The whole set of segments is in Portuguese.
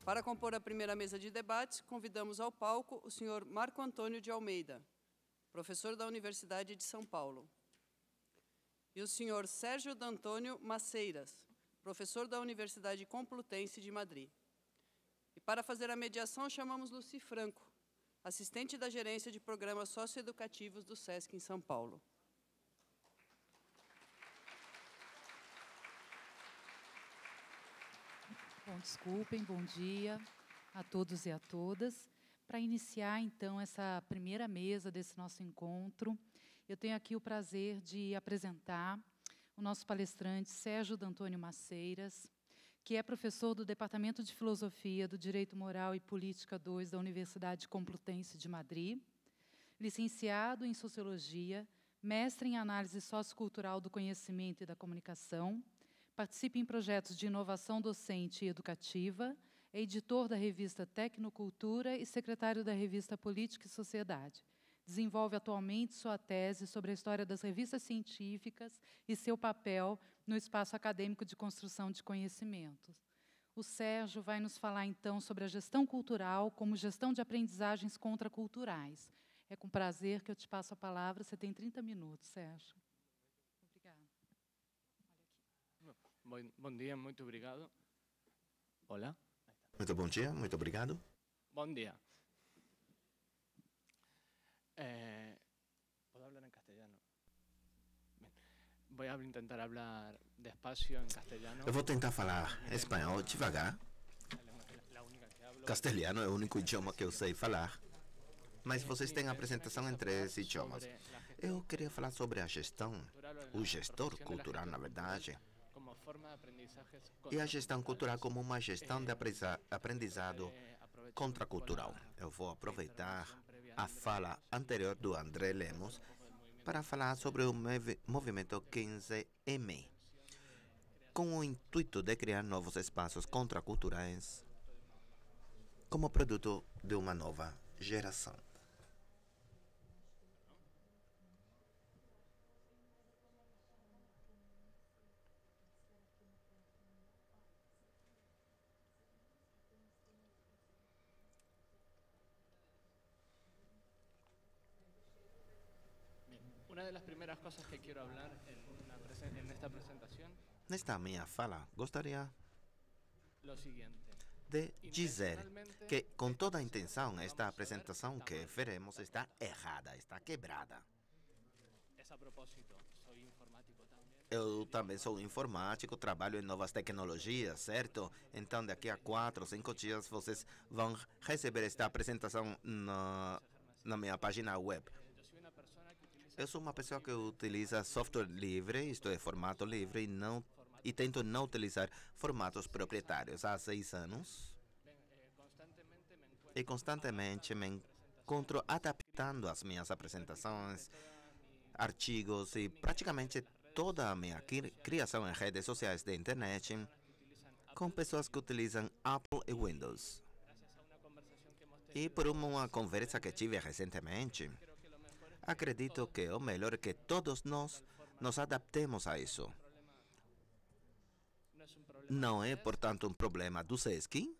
Para compor a primeira mesa de debate, convidamos ao palco o senhor Marco Antônio de Almeida, professor da Universidade de São Paulo, e o senhor Sérgio D'Antônio Maceiras, professor da Universidade Complutense de Madrid. E para fazer a mediação, chamamos Luci Franco, assistente da Gerência de Programas Socioeducativos do SESC em São Paulo. Bom, desculpem, bom dia a todos e a todas. Para iniciar, então, essa primeira mesa desse nosso encontro, eu tenho aqui o prazer de apresentar o nosso palestrante Sérgio D'Antônio Maceiras, que é professor do Departamento de Filosofia do Direito Moral e Política 2 da Universidade Complutense de Madrid, licenciado em Sociologia, mestre em Análise Sociocultural do Conhecimento e da Comunicação, participa em projetos de inovação docente e educativa, é editor da revista Tecnocultura e secretário da revista Política e Sociedade. Desenvolve atualmente sua tese sobre a história das revistas científicas e seu papel no espaço acadêmico de construção de conhecimentos. O Sérgio vai nos falar, então, sobre a gestão cultural como gestão de aprendizagens contraculturais. É com prazer que eu te passo a palavra. Você tem 30 minutos, Sérgio. Obrigada. Bom dia, muito obrigado. Olá. Muito bom dia, muito obrigado. Bom dia. ¿Puedo hablar en castellano? Bien. Voy a intentar hablar despacio en castellano. Eu vou tentar falar espanhol devagar. Castelhano é o único idioma que eu sei falar. Mas vocês têm a apresentação em 3 idiomas. Eu queria falar sobre a gestão, o gestor cultural, na verdade, e a gestão cultural como uma gestão de aprendizado contracultural. Eu vou aproveitar a fala anterior do André Lemos para falar sobre o movimento 15M, com o intuito de criar novos espaços contraculturais como produto de uma nova geração. Una de las primeras cosas que quiero hablar en esta presentación. Nesta minha fala, gostaria Lo siguiente. de dizer que, com toda a intenção, esta apresentação que faremos está errada, está quebrada. A propósito, sou informático também. Eu também sou informático, trabalho em novas tecnologias, certo? Então, daqui a 4 ou 5 dias, vocês vão receber esta apresentação na minha página web. Eu sou uma pessoa que utiliza software livre, isto é, formato livre, e tento não utilizar formatos proprietários há 6 anos. E constantemente me encontro adaptando as minhas apresentações, artigos e praticamente toda a minha criação em redes sociais da internet com pessoas que utilizam Apple e Windows. E por uma conversa que tive recentemente, acredito que o melhor é que todos nós nos adaptemos a isso. Não é, portanto, um problema do SESC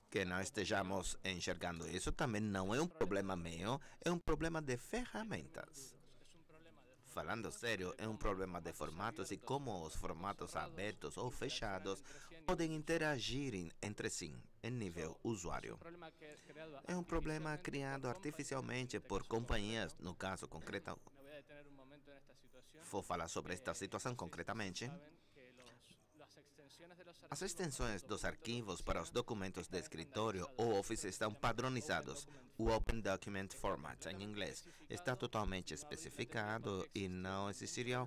que não estejamos enxergando isso. Também não é um problema meu, é um problema de ferramentas. Falando sério, é um problema de formatos e como os formatos abertos ou fechados podem interagir entre si em nível usuário. É um problema criado artificialmente por companhias, no caso concreto. Vou falar sobre esta situação concretamente. As extensões dos arquivos para os documentos de escritório ou Office estão padronizados. O Open Document Format, em inglês, está totalmente especificado e não existiria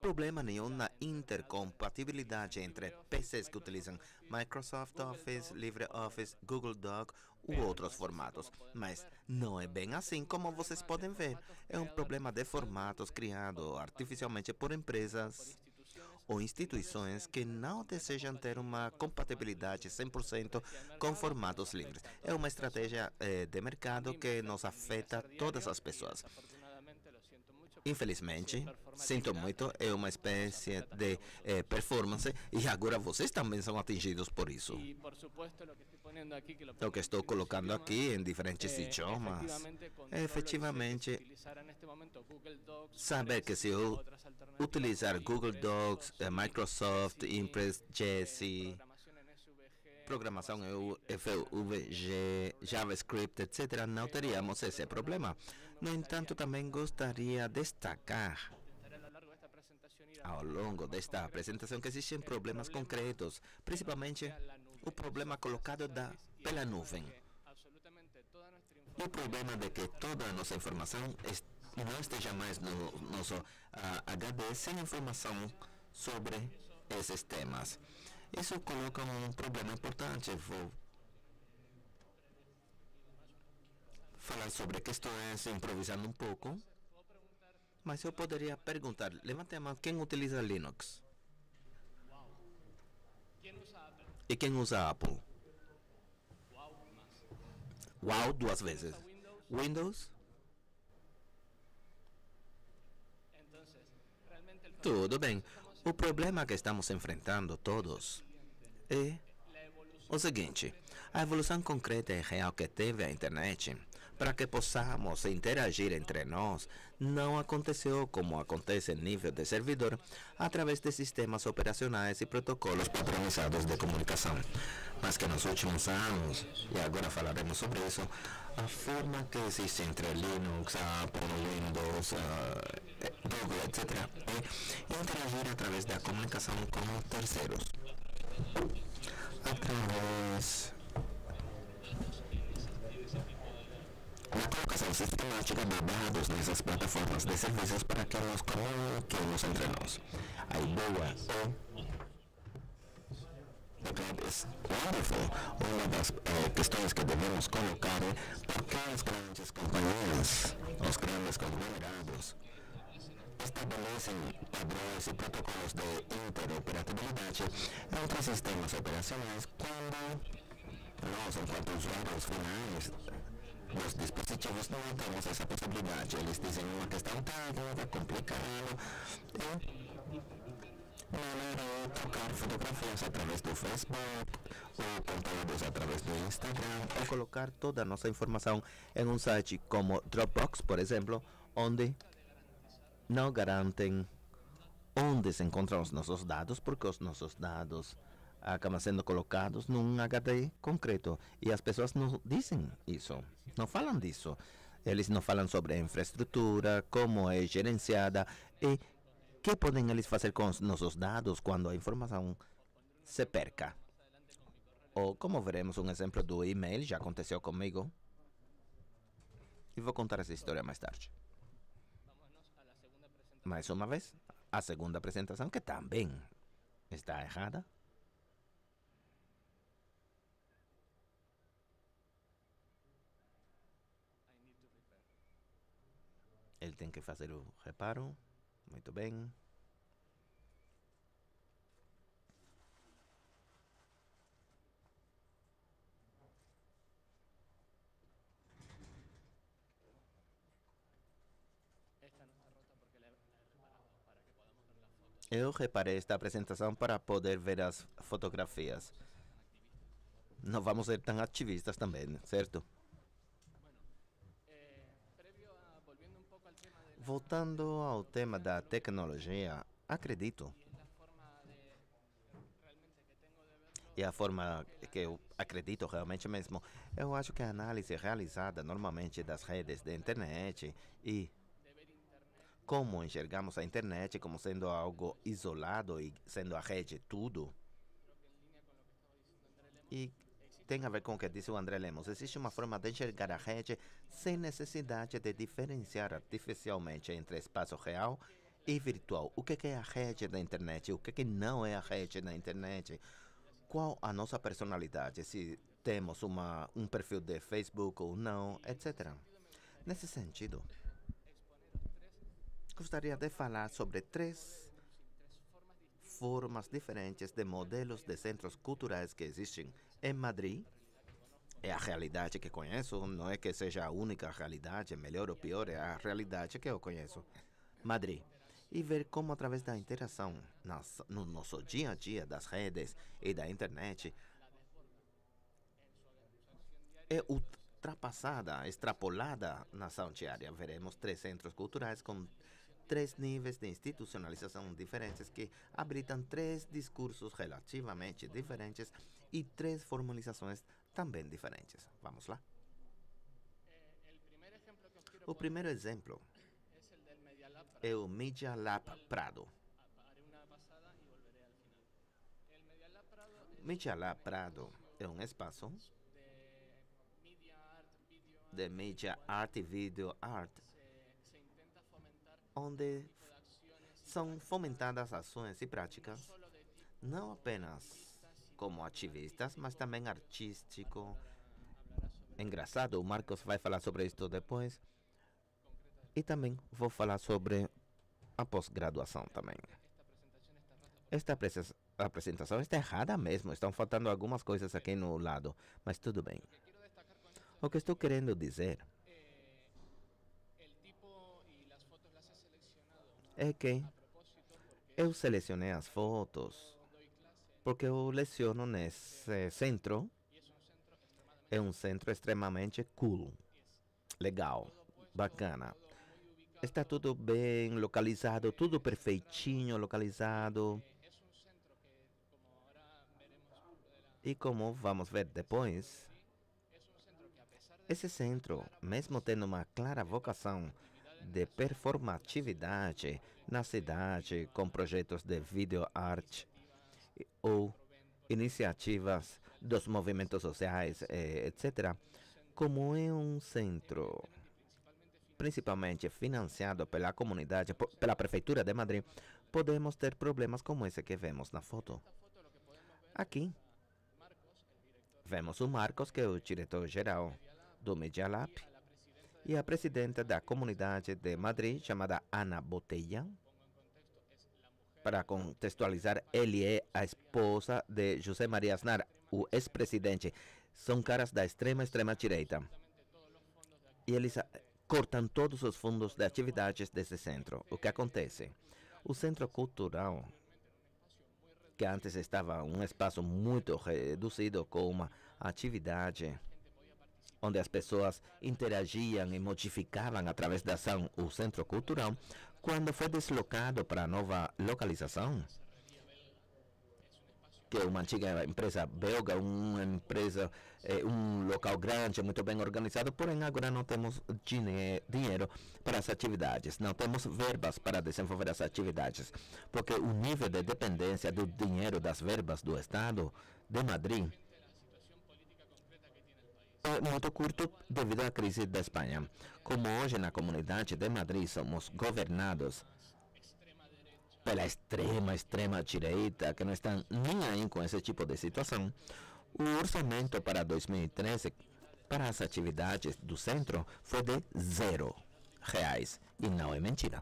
problema nenhum na intercompatibilidade entre PCs que utilizam Microsoft Office, LibreOffice, Google Doc ou outros formatos. Mas não é bem assim como vocês podem ver. É um problema de formatos criado artificialmente por empresas ou instituições que não desejam ter uma compatibilidade 100% com formatos livres. É uma estratégia de mercado que nos afeta todas as pessoas. Infelizmente, sinto muito, é uma espécie de performance e agora vocês também são atingidos por isso. O que estou colocando aqui em diferentes idiomas, efetivamente, saber que se eu utilizar Google Docs, Microsoft, Impress, Jesse, programação FVG, JavaScript, etc., não teríamos esse problema. No entanto, também gostaria de destacar ao longo desta apresentação que existem problemas concretos, principalmente o problema colocado pela nuvem. O problema de que toda a nossa informação não esteja mais no nosso HD sem informação sobre esses temas. Isso coloca um problema importante. Vou falar sobre questões, improvisando um pouco. Mas eu poderia perguntar, levante a mão, quem utiliza Linux? E quem usa Apple? Uau, 2 vezes. Windows? Tudo bem. O problema que estamos enfrentando todos é o seguinte: a evolução concreta e real que teve a internet para que possamos interagir entre nós não aconteceu como acontece em nível de servidor através de sistemas operacionais e protocolos padronizados de comunicação, mas que nos últimos anos, e agora falaremos sobre isso, a forma que existe entre Linux, Apple, Windows, Google, etc., é interagir através da comunicação com terceiros. Através da colocação sistemática de dados nessas plataformas de serviços para que nos comuniquemos entre nós. A boa The cloud is wonderful. Uma das questões que devemos colocar é por que as grandes companhias, os grandes conglomerados, estabelecem padrões e protocolos de interoperabilidade entre sistemas operacionais quando nós, enquanto usuários finais dos dispositivos, não temos essa possibilidade. Eles dizem uma questão técnica, complicada, e trocar fotografias através do Facebook, ou conteúdos através do Instagram, ou colocar toda a nossa informação em um site como Dropbox, por exemplo, onde não garantem onde se encontram os nossos dados, porque os nossos dados acabam sendo colocados num HD concreto. E as pessoas não dizem isso, não falam disso. Eles não falam sobre a infraestrutura, como é gerenciada e o que podem eles fazer com os nossos dados quando a informação se perca. Ou, como veremos, um exemplo do e-mail já aconteceu comigo. E vou contar essa história mais tarde. Mais uma vez, a segunda apresentação, que também está errada. Ele tem que fazer o reparo. Muito bem. Eu reparei esta apresentação para poder ver as fotografias. Não vamos ser tão ativistas também, certo? Voltando ao tema da tecnologia, acredito, e a forma que eu acredito realmente mesmo, eu acho que a análise realizada normalmente das redes de internet e como enxergamos a internet como sendo algo isolado e sendo a rede tudo, e tem a ver com o que disse o André Lemos. Existe uma forma de enxergar a rede sem necessidade de diferenciar artificialmente entre espaço real e virtual. O que é a rede da internet? O que não é a rede da internet? Qual a nossa personalidade? Se temos um perfil de Facebook ou não, etc. Nesse sentido, gostaria de falar sobre 3 formas diferentes de modelos de centros culturais que existem em Madrid. É a realidade que conheço, não é que seja a única realidade, melhor ou pior, é a realidade que eu conheço. Madrid e ver como, através da interação no nosso dia a dia, das redes e da internet, é ultrapassada, extrapolada na ação diária. Veremos 3 centros culturais com 3 níveis de institucionalização diferentes que habilitam 3 discursos relativamente diferentes e 3 formalizações também diferentes. Vamos lá? O primeiro exemplo é o Media Lab Prado. Media Lab Prado é um espaço de Media Art e Video Art, onde são fomentadas ações e práticas, não apenas como ativistas, mas também artístico. Engraçado, o Marcos vai falar sobre isso depois. E também vou falar sobre a pós-graduação também. Esta apresentação está errada mesmo, estão faltando algumas coisas aqui no lado, mas tudo bem. O que estou querendo dizer é que eu selecionei as fotos porque eu leciono nesse centro. É um centro extremamente cool, legal, bacana. Está tudo bem localizado, tudo perfeitinho localizado. E como vamos ver depois, esse centro, mesmo tendo uma clara vocação de performatividade na cidade, com projetos de video art ou iniciativas dos movimentos sociais, etc., como é um centro principalmente financiado pela comunidade, pela Prefeitura de Madrid, podemos ter problemas como esse que vemos na foto. Aqui, vemos o Marcos, que é o diretor-geral do Media Lab, e a presidenta da comunidade de Madrid, chamada Ana Botella. Para contextualizar, ele é a esposa de José María Aznar, o ex-presidente. São caras da extrema direita. E eles cortam todos os fundos de atividades desse centro. O que acontece? O centro cultural, que antes estava um espaço muito reduzido, com uma atividade onde as pessoas interagiam e modificavam através da ação o centro cultural, quando foi deslocado para a nova localização, que é uma antiga empresa belga, uma empresa, um local grande, muito bem organizado, porém agora não temos dinheiro para as atividades, não temos verbas para desenvolver as atividades, porque o nível de dependência do dinheiro das verbas do Estado de Madrid é muito curto devido à crise da Espanha. Como hoje na comunidade de Madrid somos governados pela extrema direita, que não estão nem aí com esse tipo de situação, o orçamento para 2013 para as atividades do centro foi de R$0. E não é mentira.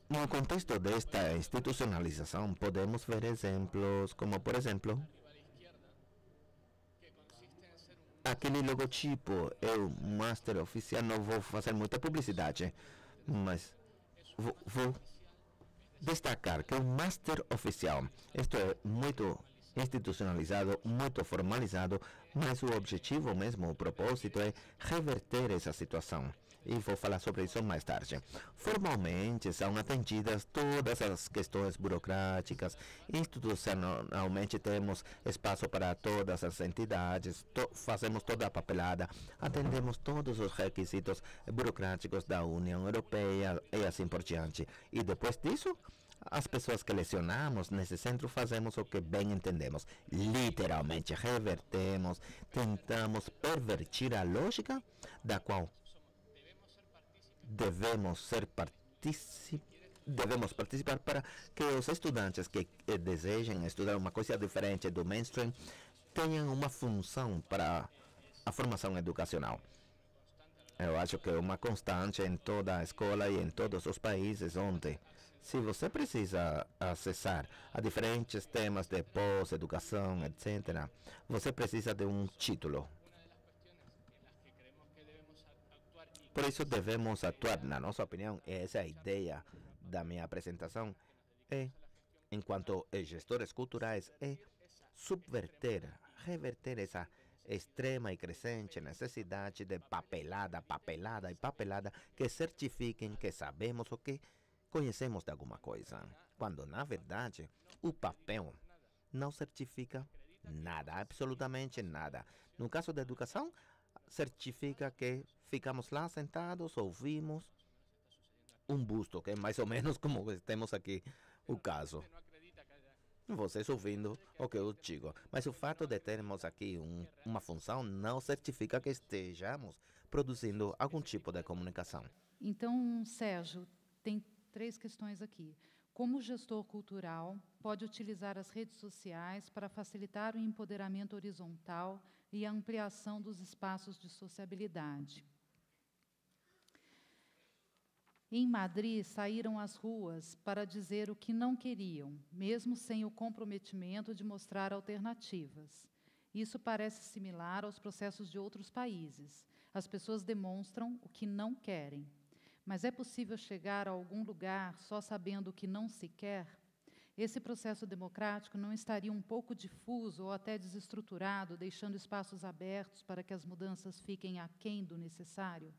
No contexto desta institucionalização, podemos ver exemplos como, por exemplo, aquele logotipo é o Master Oficial. Não vou fazer muita publicidade, mas vou destacar que o Master Oficial, isto é muito institucionalizado, muito formalizado, mas o objetivo mesmo, o propósito é reverter essa situação. E vou falar sobre isso mais tarde. Formalmente são atendidas todas as questões burocráticas, institucionalmente temos espaço para todas as entidades, fazemos toda a papelada, atendemos todos os requisitos burocráticos da União Europeia e assim por diante. E depois disso, as pessoas que lecionamos nesse centro fazemos o que bem entendemos. Literalmente revertemos, tentamos pervertir a lógica da qual devemos participar para que os estudantes que desejem estudar uma coisa diferente do mainstream tenham uma função para a formação educacional. Eu acho que é uma constante em toda a escola e em todos os países onde, se você precisa acessar a diferentes temas de pós-educação, etc., você precisa de um título. Por isso devemos atuar, na nossa opinião, essa é a ideia da minha apresentação, enquanto gestores culturais, é subverter, reverter essa extrema e crescente necessidade de papelada, papelada e papelada que certifiquem que sabemos ou que conhecemos de alguma coisa. Quando, na verdade, o papel não certifica nada, absolutamente nada. No caso da educação, certifica que ficamos lá sentados, ouvimos um busto, que é mais ou menos como temos aqui o caso. Vocês ouvindo o que eu digo. Mas o fato de termos aqui uma função não certifica que estejamos produzindo algum tipo de comunicação. Então, Sérgio, tem 3 questões aqui. Como o gestor cultural pode utilizar as redes sociais para facilitar o empoderamento horizontal e a ampliação dos espaços de sociabilidade? Em Madrid, saíram às ruas para dizer o que não queriam, mesmo sem o comprometimento de mostrar alternativas. Isso parece similar aos processos de outros países. As pessoas demonstram o que não querem. Mas é possível chegar a algum lugar só sabendo o que não se quer? Esse processo democrático não estaria um pouco difuso ou até desestruturado, deixando espaços abertos para que as mudanças fiquem aquém do necessário?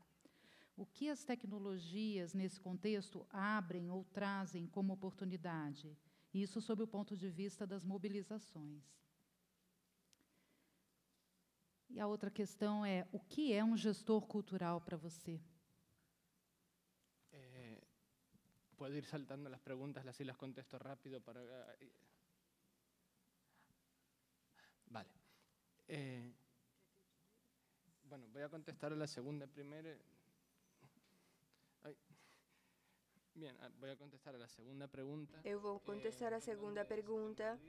O que as tecnologias, nesse contexto, abrem ou trazem como oportunidade? Isso sob o ponto de vista das mobilizações. E a outra questão é, o que é um gestor cultural para você? Puedo ir saltando las preguntas, así las contesto rápido para... Vale. Bueno, voy a contestar a la segunda primero. Bien, voy a contestar a la segunda pregunta. Eu vou contestar a segunda pergunta.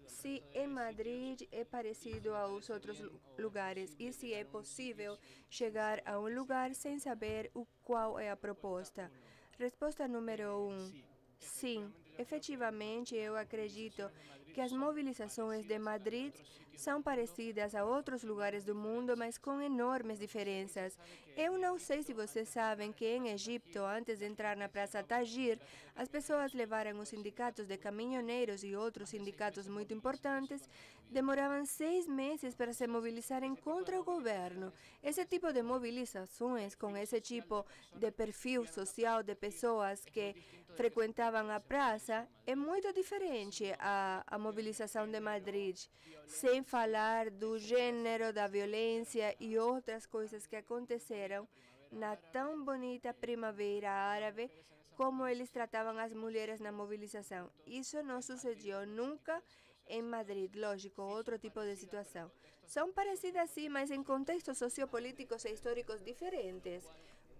Se em Madrid é parecido aos outros lugares e se é possível chegar a um lugar sem saber qual é a proposta. Resposta número 1. Sim, efetivamente eu acredito que as mobilizações de Madrid são parecidas a outros lugares do mundo, mas com enormes diferenças. Eu não sei se vocês sabem que em Egito, antes de entrar na Praça Tahrir, as pessoas levaram os sindicatos de caminhoneiros e outros sindicatos muito importantes, demoravam 6 meses para se mobilizarem contra o governo. Esse tipo de mobilizações, com esse tipo de perfil social de pessoas que frequentavam a praça, é muito diferente à mobilização de Madrid, sem falar do gênero, da violência e outras coisas que aconteceram na tão bonita primavera árabe, como eles tratavam as mulheres na mobilização. Isso não sucedeu nunca em Madrid, lógico, outro tipo de situação. São parecidas sim, mas em contextos sociopolíticos e históricos diferentes,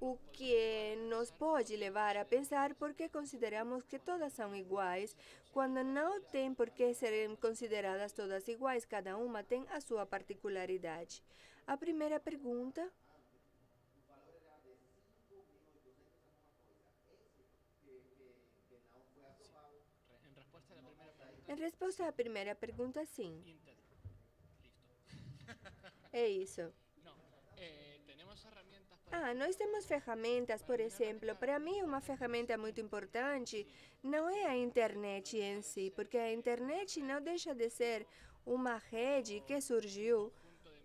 o que nos pode levar a pensar por que consideramos que todas são iguais, quando não tem por que serem consideradas todas iguais, cada uma tem a sua particularidade. A primeira pergunta... Em resposta à primeira pergunta, sim. É isso. Nós temos ferramentas, por exemplo, para mim uma ferramenta muito importante não é a internet em si, porque a internet não deixa de ser uma rede que surgiu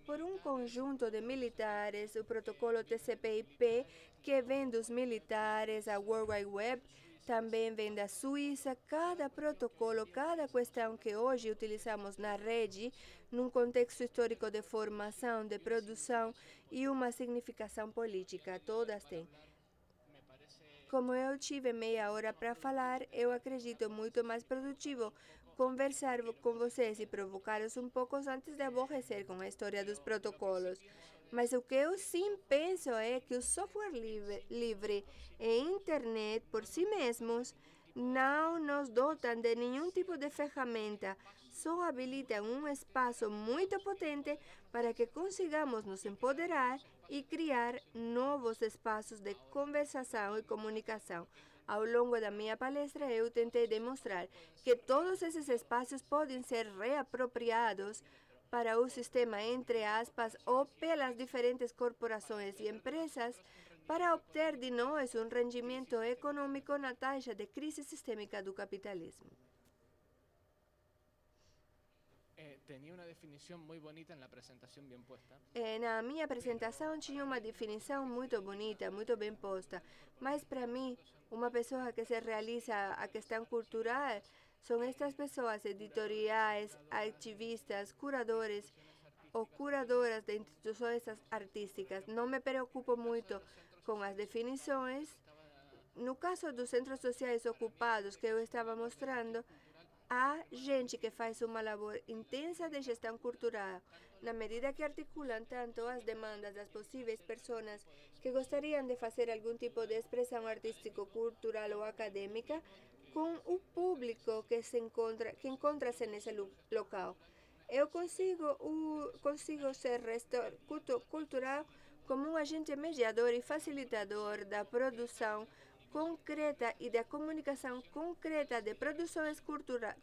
por um conjunto de militares, o protocolo TCP/IP, que vem dos militares, a World Wide Web, também vem da Suíça. Cada protocolo, cada questão que hoje utilizamos na rede, num contexto histórico de formação, de produção e uma significação política, todas têm. Como eu tive meia hora para falar, eu acredito muito mais produtivo conversar com vocês e provocá-los um pouco antes de aborrecer com a história dos protocolos. Mas o que eu sim penso é que o software livre e a internet por si mesmos não nos dotam de nenhum tipo de ferramenta, só habilitam um espaço muito potente para que consigamos nos empoderar e criar novos espaços de conversação e comunicação. Ao longo da minha palestra, eu tentei demonstrar que todos esses espaços podem ser reapropriados para o sistema, entre aspas, ou pelas diferentes corporações e empresas, para obter de nós um rendimento econômico na taxa de crise sistêmica do capitalismo. Tenía una definición muy bonita en la presentación, bien puesta. Na minha apresentação tinha uma definição muito bonita, muito bem posta, mas para mim, uma pessoa que se realiza a questão cultural são estas pessoas editoriais, ativistas, curadores ou curadoras de instituições artísticas. Não me preocupo muito com as definições. No caso dos centros sociais ocupados que eu estava mostrando, há gente que faz uma labor intensa de gestão cultural, na medida que articulam tanto as demandas das possíveis pessoas que gostariam de fazer algum tipo de expressão artístico, cultural ou acadêmica, com o público que encontra-se nesse local. Eu consigo ser cultural como um agente mediador e facilitador da produção concreta e da comunicação concreta de produções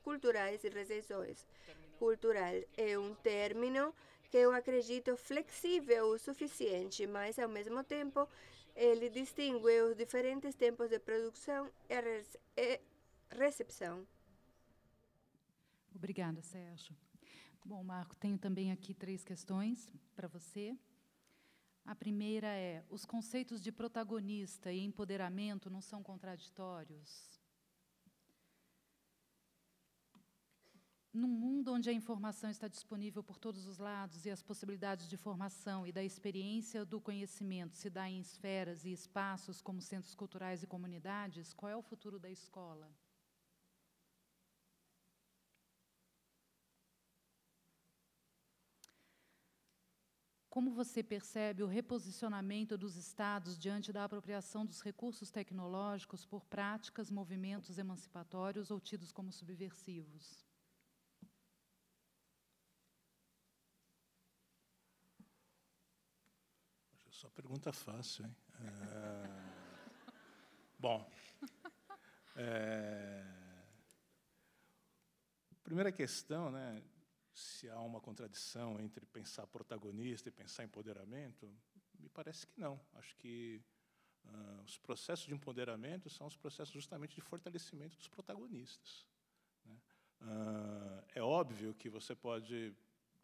culturais e recepções. Cultural é um término que eu acredito flexível o suficiente, mas ao mesmo tempo ele distingue os diferentes tempos de produção e recepção. Obrigada, Sérgio. Bom, Marco, tenho também aqui 3 questões para você. A primeira é: os conceitos de protagonista e empoderamento não são contraditórios? Num mundo onde a informação está disponível por todos os lados e as possibilidades de formação e da experiência do conhecimento se dá em esferas e espaços como centros culturais e comunidades, qual é o futuro da escola? Como você percebe o reposicionamento dos Estados diante da apropriação dos recursos tecnológicos por práticas, movimentos emancipatórios ou tidos como subversivos? Só pergunta fácil, hein? Bom, primeira questão, né? Se há uma contradição entre pensar protagonista e pensar empoderamento, me parece que não. Acho que os processos de empoderamento são os processos justamente de fortalecimento dos protagonistas, né? É óbvio que você pode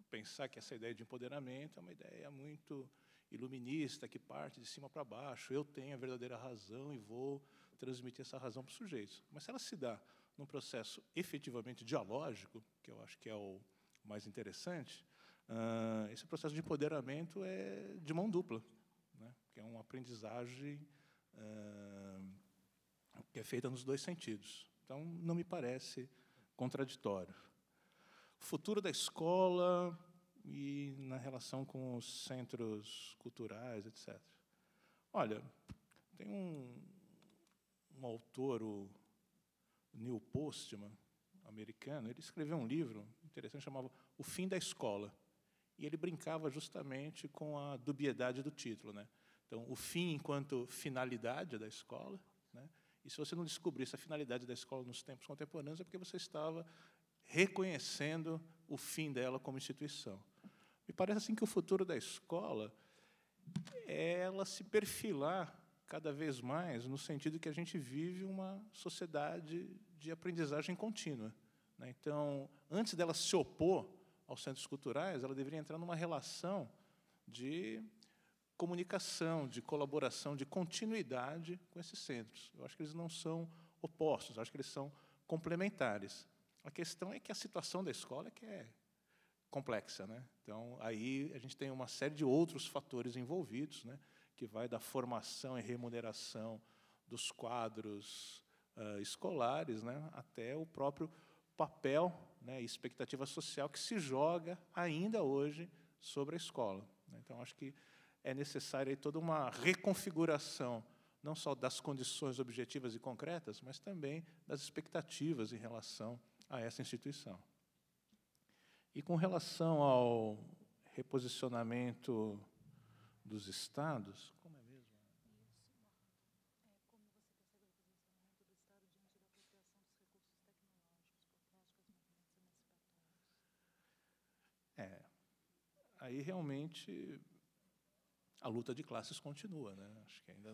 pensar que essa ideia de empoderamento é uma ideia muito iluminista, que parte de cima para baixo. Eu tenho a verdadeira razão e vou transmitir essa razão para os sujeitos. Mas se ela se dá num processo efetivamente dialógico, que eu acho que é o mais interessante, esse processo de empoderamento é de mão dupla, né? Que é uma aprendizagem que é feita nos 2 sentidos. Então, não me parece contraditório. O futuro da escola e na relação com os centros culturais, etc. Olha, tem um autor, o Neil Postman, americano, ele escreveu um livro interessante, chamava O Fim da Escola. E ele brincava justamente com a dubiedade do título, né? Então, o fim enquanto finalidade da escola, né? E se você não descobrisse a finalidade da escola nos tempos contemporâneos, é porque você estava reconhecendo o fim dela como instituição. Me parece assim que o futuro da escola é ela se perfilar cada vez mais no sentido que a gente vive uma sociedade de aprendizagem contínua, né? Então, antes dela se opor aos centros culturais, ela deveria entrar numa relação de comunicação, de colaboração, de continuidade com esses centros. Eu acho que eles não são opostos, eu acho que eles são complementares. A questão é que a situação da escola é que é complexa, né? Então, aí a gente tem uma série de outros fatores envolvidos, né? Que vai da formação e remuneração dos quadros escolares, né? Até o próprio papel, né? E expectativa social que se joga ainda hoje sobre a escola, né? Então, acho que é necessária aí toda uma reconfiguração, não só das condições objetivas e concretas, mas também das expectativas em relação a essa instituição. E com relação ao reposicionamento dos Estados, como é mesmo? aí realmente a luta de classes continua, né? Acho que ainda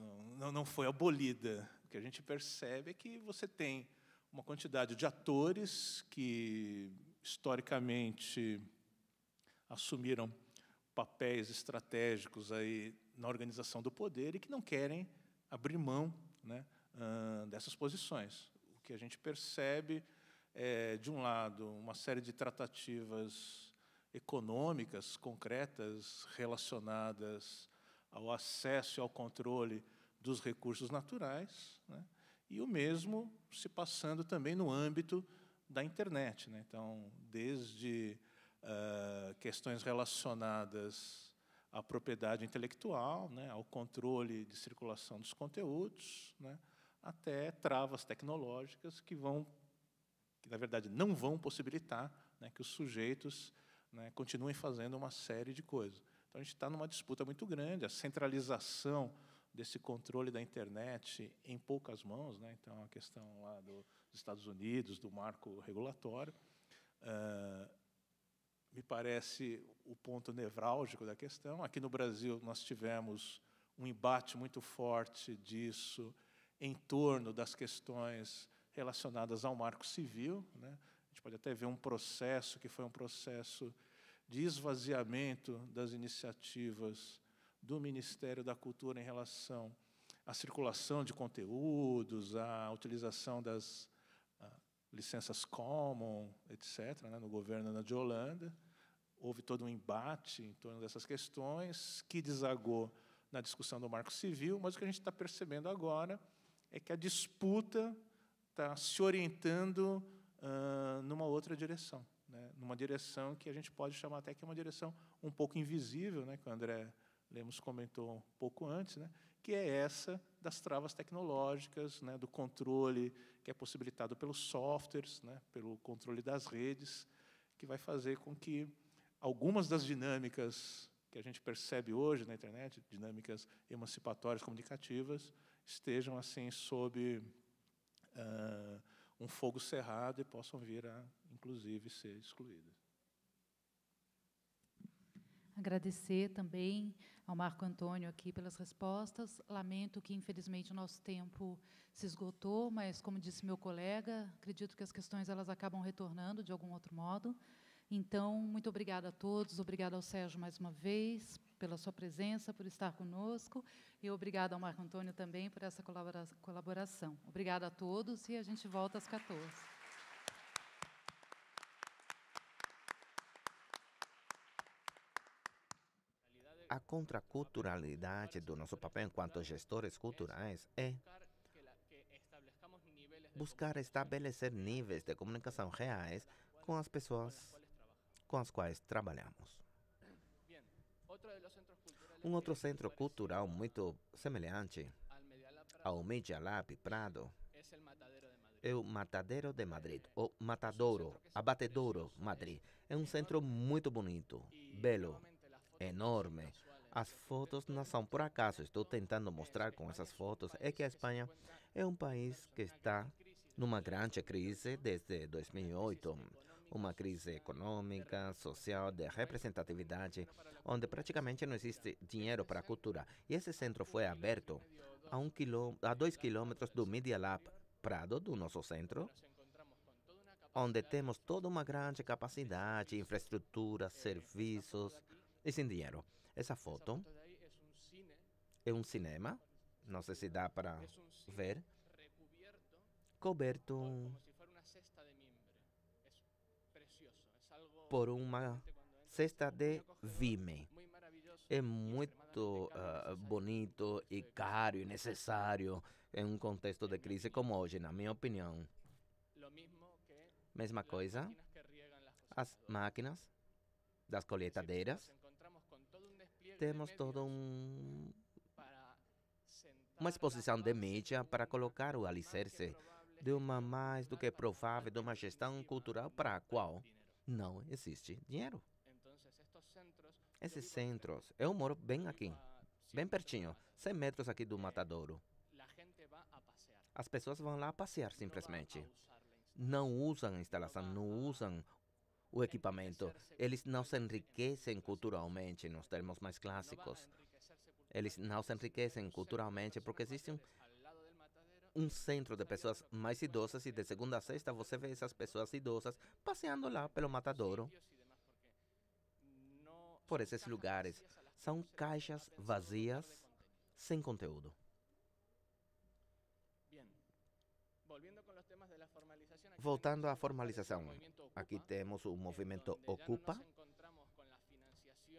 não foi abolida. O que a gente percebe é que você tem uma quantidade de atores que, historicamente, assumiram papéis estratégicos aí na organização do poder e que não querem abrir mão, né, dessas posições. O que a gente percebe é, de um lado, uma série de tratativas econômicas concretas relacionadas ao acesso e ao controle dos recursos naturais, né, e o mesmo se passando também no âmbito da internet, né? Então, desde questões relacionadas à propriedade intelectual, né, ao controle de circulação dos conteúdos, né, até travas tecnológicas que, na verdade, não vão possibilitar, né, que os sujeitos, né, continuem fazendo uma série de coisas. Então, a gente está numa disputa muito grande, a centralização desse controle da internet em poucas mãos, né? Então, a questão lá dos Estados Unidos, do marco regulatório, me parece o ponto nevrálgico da questão. Aqui no Brasil, nós tivemos um embate muito forte disso em torno das questões relacionadas ao marco civil, né? A gente pode até ver um processo que foi um processo de esvaziamento das iniciativas do Ministério da Cultura em relação à circulação de conteúdos, à utilização das licenças common, etc., né, no governo de Holanda. Houve todo um embate em torno dessas questões, que desagou na discussão do marco civil, mas o que a gente está percebendo agora é que a disputa está se orientando numa outra direção, né, numa direção que a gente pode chamar até que é uma direção um pouco invisível, né, que o André Lemos comentou um pouco antes, né, que é essa das travas tecnológicas, né, do controle que é possibilitado pelos softwares, né, pelo controle das redes, que vai fazer com que algumas das dinâmicas que a gente percebe hoje na internet, dinâmicas emancipatórias comunicativas, estejam assim sob um fogo cerrado e possam vir a, inclusive, ser excluídas. Agradecer também ao Marco Antônio aqui pelas respostas. Lamento que, infelizmente, o nosso tempo se esgotou, mas, como disse meu colega, acredito que as questões elas acabam retornando de algum outro modo. Então, muito obrigada a todos, obrigada ao Sérgio mais uma vez pela sua presença, por estar conosco, e obrigada ao Marco Antônio também por essa colaboração. Obrigada a todos e a gente volta às 14. A contraculturalidade do nosso papel enquanto gestores culturais é buscar estabelecer níveis de comunicação reais com as pessoas com as quais trabalhamos. Um outro centro cultural muito semelhante ao Media Lab Prado é o Matadero de Madrid, ou Abatedouro Madrid. É um centro muito bonito, belo, enorme. As fotos não são por acaso. Estou tentando mostrar com essas fotos é que a Espanha é um país que está numa grande crise desde 2008, uma crise econômica, social, de representatividade, onde praticamente não existe dinheiro para a cultura. E esse centro foi aberto a 2 quilômetros do Media Lab Prado, do nosso centro, onde temos toda uma grande capacidade, infraestrutura, serviços, e sem dinheiro. Essa foto é um cinema, não sei se dá para ver, coberto por uma cesta de vime. É muito bonito e caro e necessário em um contexto de crise como hoje, na minha opinião. Mesma coisa, as máquinas das colheitadeiras. Temos toda uma exposição de mídia para colocar o alicerce de uma mais do que provável de uma gestão cultural para a qual não existe dinheiro. Esses centros, eu moro bem aqui, bem pertinho, 100 metros aqui do Matadouro. As pessoas vão lá passear simplesmente. Não usam a instalação, não usam o equipamento. Eles não se enriquecem culturalmente, nos termos mais clássicos. Eles não se enriquecem culturalmente porque existe um centro de pessoas mais idosas e de segunda a sexta você vê essas pessoas idosas passeando lá pelo matadouro. Por esses lugares. São caixas vazias, sem conteúdo. Voltando à formalização, aqui temos o movimento Ocupa.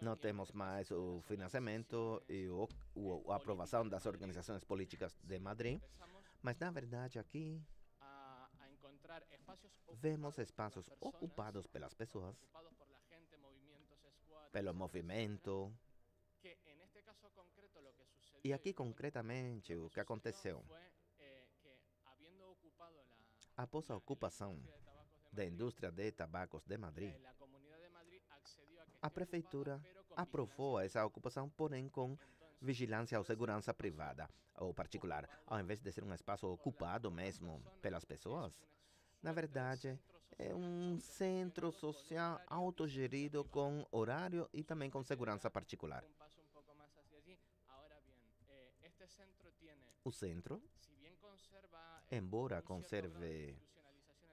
Não temos mais o financiamento e a aprovação das organizações políticas de Madrid, mas, na verdade, aqui vemos espaços ocupados pelas pessoas, pelo movimento. E aqui, concretamente, o que aconteceu? Após a ocupação da indústria de tabacos de Madrid, a prefeitura aprovou essa ocupação, porém com vigilância ou segurança privada ou particular, ao invés de ser um espaço ocupado mesmo pelas pessoas. Na verdade, é um centro social autogerido com horário e também com segurança particular. O centro, embora conserve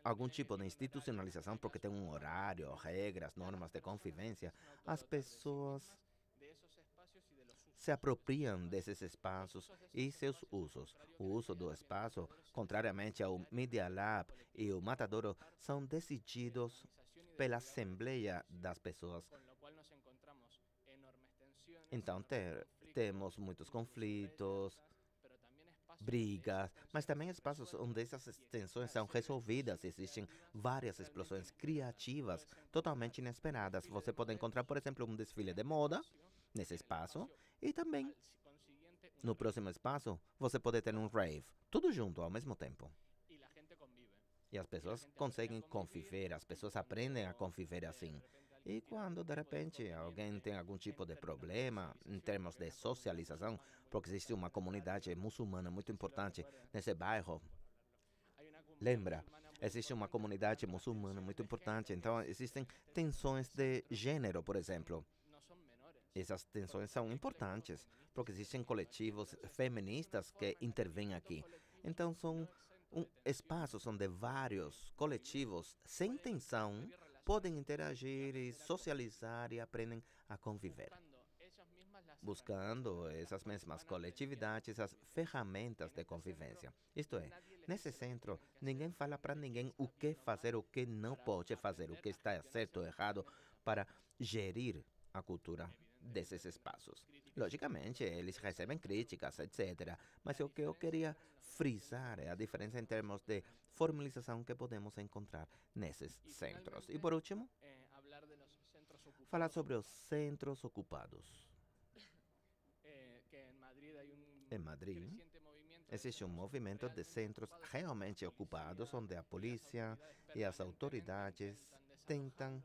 algum tipo de institucionalização, porque tem um horário, regras, normas de convivência, as pessoas se apropriam desses espaços e seus usos. O uso do espaço, contrariamente ao Media Lab e o Matadouro, são decididos pela Assembleia das pessoas. Então, temos muitos conflitos, brigas, mas também espaços onde essas tensões são resolvidas. Existem várias explosões criativas totalmente inesperadas. Você pode encontrar, por exemplo, um desfile de moda nesse espaço e também, no próximo espaço, você pode ter um rave. Tudo junto, ao mesmo tempo. E as pessoas conseguem conviver, as pessoas aprendem a conviver assim. E quando, de repente, alguém tem algum tipo de problema em termos de socialização, porque existe uma comunidade muçulmana muito importante nesse bairro, lembra? Existe uma comunidade muçulmana muito importante, então existem tensões de gênero, por exemplo. Essas tensões são importantes, porque existem coletivos feministas que intervêm aqui. Então, são espaços onde vários coletivos, sem tensão, podem interagir e socializar e aprendem a conviver, buscando essas mesmas coletividades, as ferramentas de convivência. Isto é, nesse centro, ninguém fala para ninguém o que fazer, o que não pode fazer, o que está certo ou errado para gerir a cultura desses espaços. Logicamente, eles recebem críticas, etc. Mas o que eu queria frisar é a diferença em termos de formalização que podemos encontrar nesses centros. E por último, falar sobre os centros ocupados. Em Madrid, existe um movimento de centros realmente ocupados, onde a polícia e as autoridades tentam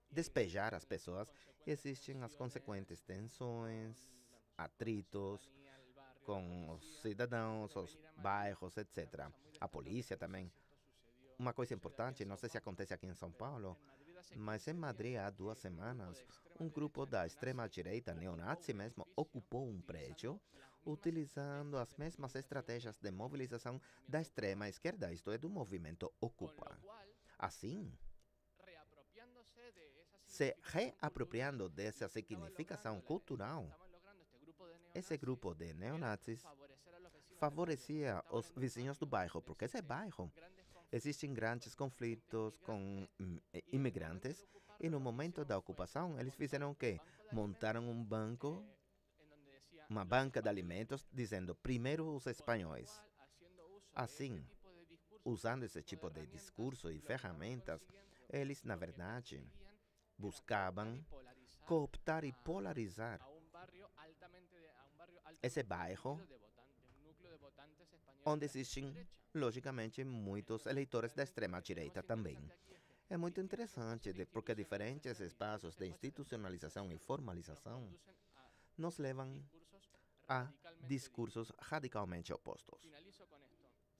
despejar as pessoas e existem as consequentes tensões, atritos com os cidadãos, os bairros, etc. A polícia também. Uma coisa importante, não sei se acontece aqui em São Paulo, mas em Madrid há 2 semanas, um grupo da extrema-direita, neonazi mesmo, ocupou um prédio utilizando as mesmas estratégias de mobilização da extrema-esquerda, isto é, do movimento Ocupa. Assim, se reapropriando dessa significação cultural, esse grupo de neonazis favorecia os vizinhos do bairro, porque esse bairro existem grandes conflitos com imigrantes e no momento da ocupação eles fizeram o quê? Montaram um banco, uma banca de alimentos, dizendo primeiro os espanhóis. Assim, usando esse tipo de discurso e ferramentas, eles, na verdade, buscavam cooptar e polarizar esse bairro, onde existem, logicamente, muitos eleitores da extrema-direita também. É muito interessante, porque diferentes espaços de institucionalização e formalização nos levam a discursos radicalmente opostos.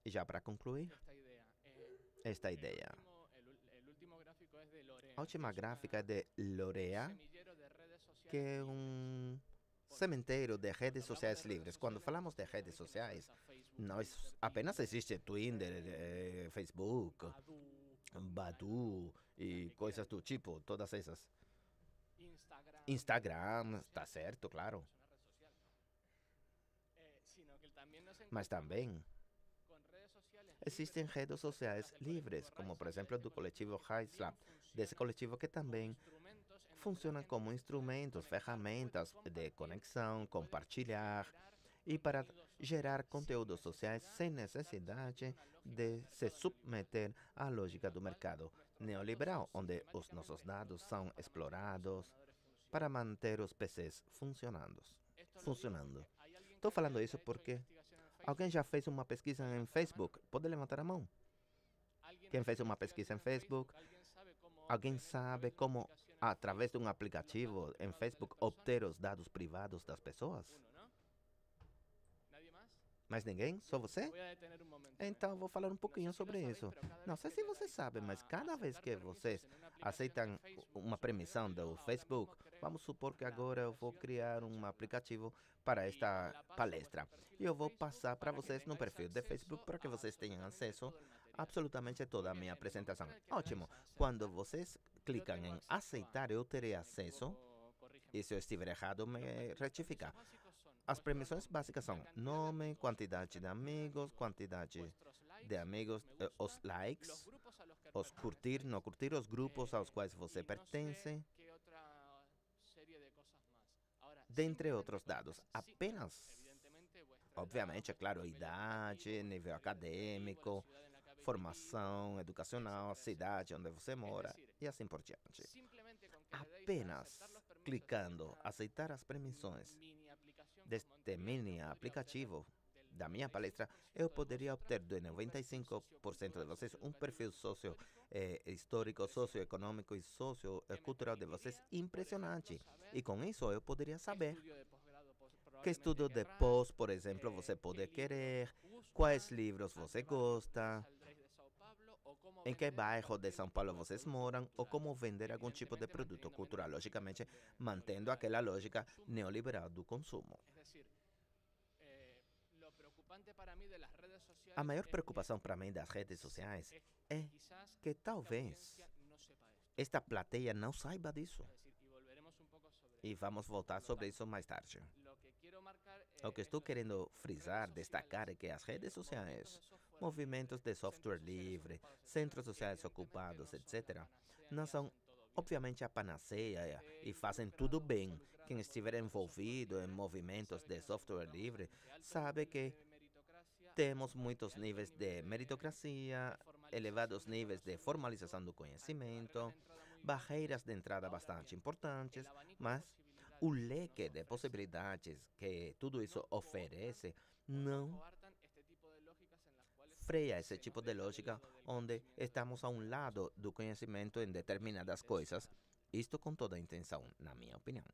E já para concluir, esta ideia. A última gráfica é de Lorea, que é um cemitério de redes sociais livres. Quando falamos de redes sociais, nós apenas existe Twitter, Facebook, Badu e coisas do tipo, todas essas. Instagram, está certo, claro. Mas também existem redes sociais livres, como por exemplo do coletivo HiSlap, desse coletivo que também funciona como instrumentos, ferramentas de conexão, compartilhar e para gerar conteúdos sociais sem necessidade de se submeter à lógica do mercado neoliberal, onde os nossos dados são explorados para manter os PCs funcionando. Estou falando isso porque alguém já fez uma pesquisa em Facebook? Pode levantar a mão. Quem fez uma pesquisa em Facebook? Alguém sabe como, através de um aplicativo em Facebook, obter os dados privados das pessoas? Mais ninguém? Só você? Então, vou falar um pouquinho sobre isso. Não sei se você sabe, mas cada vez que vocês aceitam uma permissão do Facebook, vamos supor que agora eu vou criar um aplicativo para esta palestra. E eu vou passar para vocês no perfil de Facebook para que vocês tenham acesso a absolutamente toda a minha apresentação. Ótimo. Quando vocês clicam em aceitar, eu terei acesso. E se eu estiver errado, me retificar. As permissões básicas são nome, quantidade de amigos, os likes, os curtir, não curtir, os grupos aos quais você pertence, dentre outros dados. Apenas, obviamente, é claro, idade, nível acadêmico, formação educacional, cidade onde você mora e assim por diante. Apenas clicando aceitar as permissões deste mini aplicativo da minha palestra, eu poderia obter de 95% de vocês um perfil histórico, socioeconômico e sociocultural de vocês impressionante. E com isso eu poderia saber que estudo de pós, por exemplo, você pode querer, quais livros você gosta, em que bairro de São Paulo vocês moram ou como vender algum tipo de produto cultural, logicamente mantendo aquela lógica neoliberal do consumo. A maior preocupação para mim das redes sociais é que talvez esta plateia não saiba disso. E vamos voltar sobre isso mais tarde. O que estou querendo frisar, destacar é que as redes sociais, movimentos de software livre, centros sociais ocupados, etc., não são obviamente a panaceia e fazem tudo bem. Quem estiver envolvido em movimentos de software livre sabe que temos muitos níveis de meritocracia, elevados níveis de formalização do conhecimento, barreiras de entrada bastante importantes, mas o leque de possibilidades que tudo isso oferece não freia esse tipo de lógica onde estamos a um lado do conhecimento em determinadas coisas. Isto com toda a intenção, na minha opinião.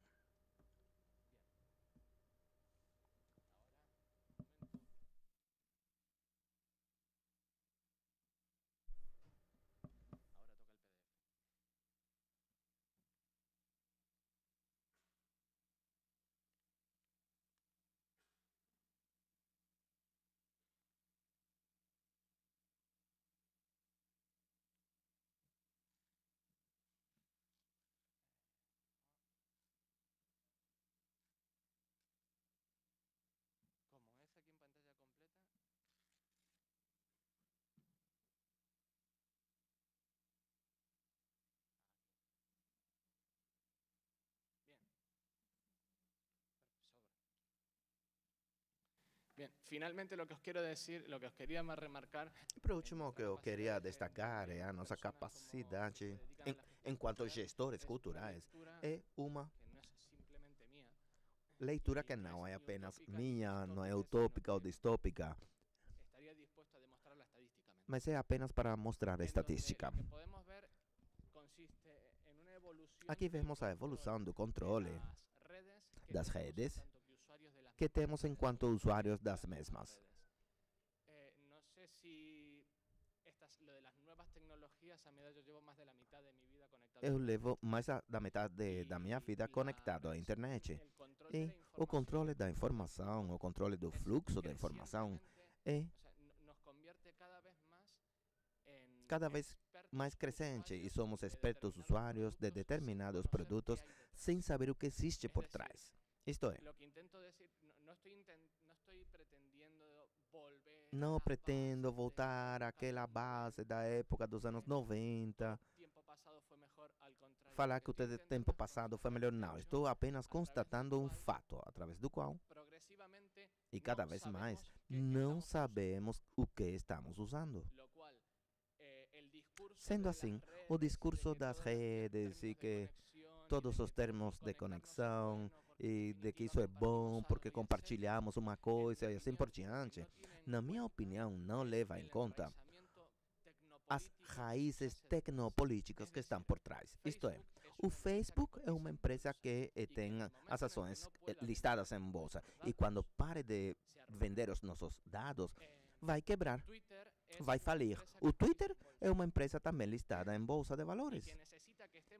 Bien, finalmente lo que os quiero decir, lo que os quería más remarcar. Por último, o que eu queria destacar é a nossa capacidade, enquanto gestores culturais, é uma leitura que não é apenas minha, não é utópica ou distópica, mas é apenas para mostrar a estatística. Aqui vemos a evolução do controle das redes que temos enquanto usuários das mesmas. No sé si lo de las nuevas tecnologías, a medida yo llevo más de la mitad de mi vida conectado eu levo mais da metade da minha vida conectado à internet. E o controle da informação, o controle do fluxo da informação é cada vez mais crescente e somos expertos usuários de determinados produtos sem saber o que existe por trás. Isto é, não pretendo voltar àquela base da época dos anos 90, falar que o tempo passado foi melhor. Não, estou apenas constatando um fato, através do qual, e cada vez mais, não sabemos o que estamos usando. Sendo assim, o discurso das redes e que todos os termos de conexão e de que isso é bom porque compartilhamos uma coisa e assim por diante, na minha opinião, não leva em conta as raízes tecnopolíticas que estão por trás. Isto é, o Facebook é uma empresa que tem as ações listadas em bolsa e quando pare de vender os nossos dados, vai quebrar, vai falir. O Twitter é uma empresa também listada em bolsa de valores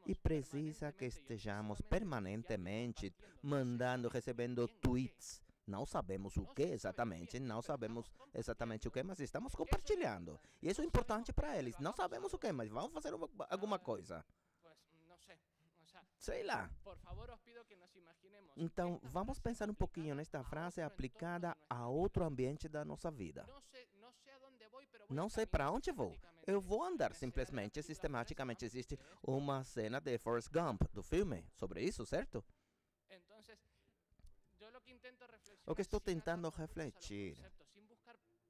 e precisa que estejamos permanentemente mandando, recebendo tweets. Não sabemos o que exatamente, não sabemos exatamente o que, mas estamos compartilhando. E isso é importante para eles. Não sabemos o que, mas vamos fazer alguma coisa. Sei lá. Então, vamos pensar um pouquinho nesta frase aplicada a outro ambiente da nossa vida. Não sei para onde vou. Eu vou andar simplesmente, sistematicamente. Existe uma cena de Forrest Gump, do filme, sobre isso, certo? O que estou tentando refletir,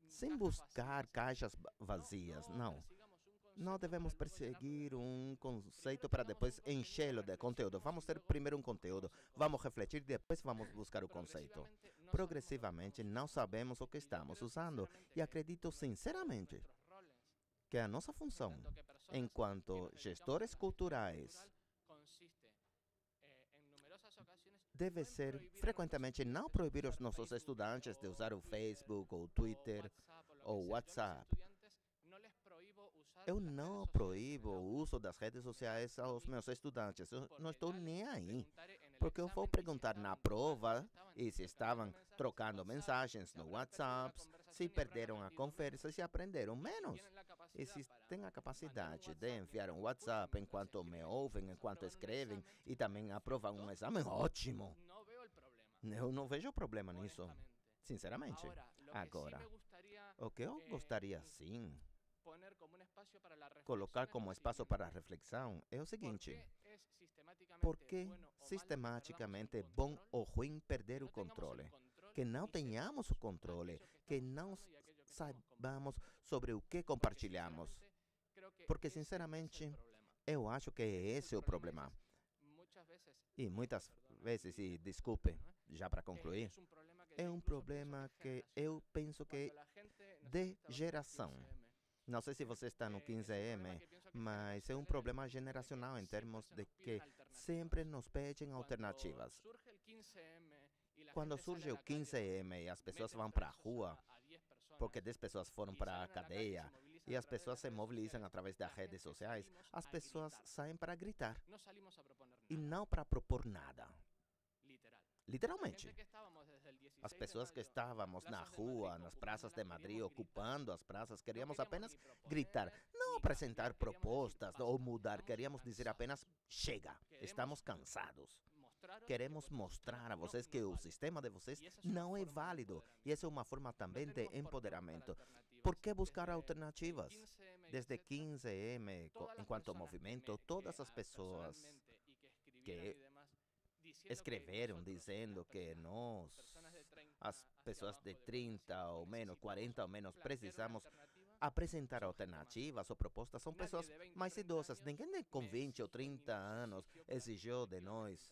sem buscar caixas vazias, não. Não devemos perseguir um conceito para depois enchê-lo de conteúdo. Vamos ter primeiro um conteúdo, vamos refletir, depois vamos buscar o conceito. Progressivamente, não sabemos o que estamos usando e acredito sinceramente que a nossa função, enquanto gestores culturais, deve ser frequentemente não proibir os nossos estudantes de usar o Facebook, ou o Twitter, ou o WhatsApp. Eu não proíbo o uso das redes sociais aos meus estudantes. Eu não estou nem aí. Porque eu vou perguntar na prova e se estavam trocando mensagens no WhatsApp, se perderam a conversa, se aprenderam menos. E se têm a capacidade de enviar um WhatsApp enquanto me ouvem, enquanto escrevem e também aprovam um exame, ótimo. Eu não vejo problema nisso, sinceramente. Agora, o que eu gostaria sim colocar como espaço para reflexão é o seguinte: por que sistematicamente é bom ou ruim perder o controle? Que não tenhamos o controle, que não saibamos sobre o que compartilhamos. Porque, sinceramente, eu acho que esse é o problema. E muitas vezes, e desculpe, já para concluir, é um problema que eu penso que é de geração. Não sei se você está no 15M, mas é um problema generacional em termos de que sempre nos pedem alternativas. Quando surge o 15M e as pessoas vão para a rua, porque 10 pessoas foram para a cadeia, e as pessoas se mobilizam através das redes sociais, as pessoas saem para gritar e não para propor nada. Literalmente. As pessoas que estávamos na rua, nas praças de Madrid, ocupando as praças, queríamos apenas gritar, não apresentar propostas ou mudar, queríamos dizer apenas, chega, estamos cansados. Queremos mostrar a vocês que o sistema de vocês não é válido. E essa é uma forma também de empoderamento. Por que buscar alternativas? Desde 15M, enquanto movimento, todas as pessoas que escreveram dizendo que nós, as pessoas de 30 ou menos, 40 ou menos, precisamos apresentar alternativas ou propostas, são pessoas mais idosas. Ninguém com 20 ou 30 anos exigiu de nós,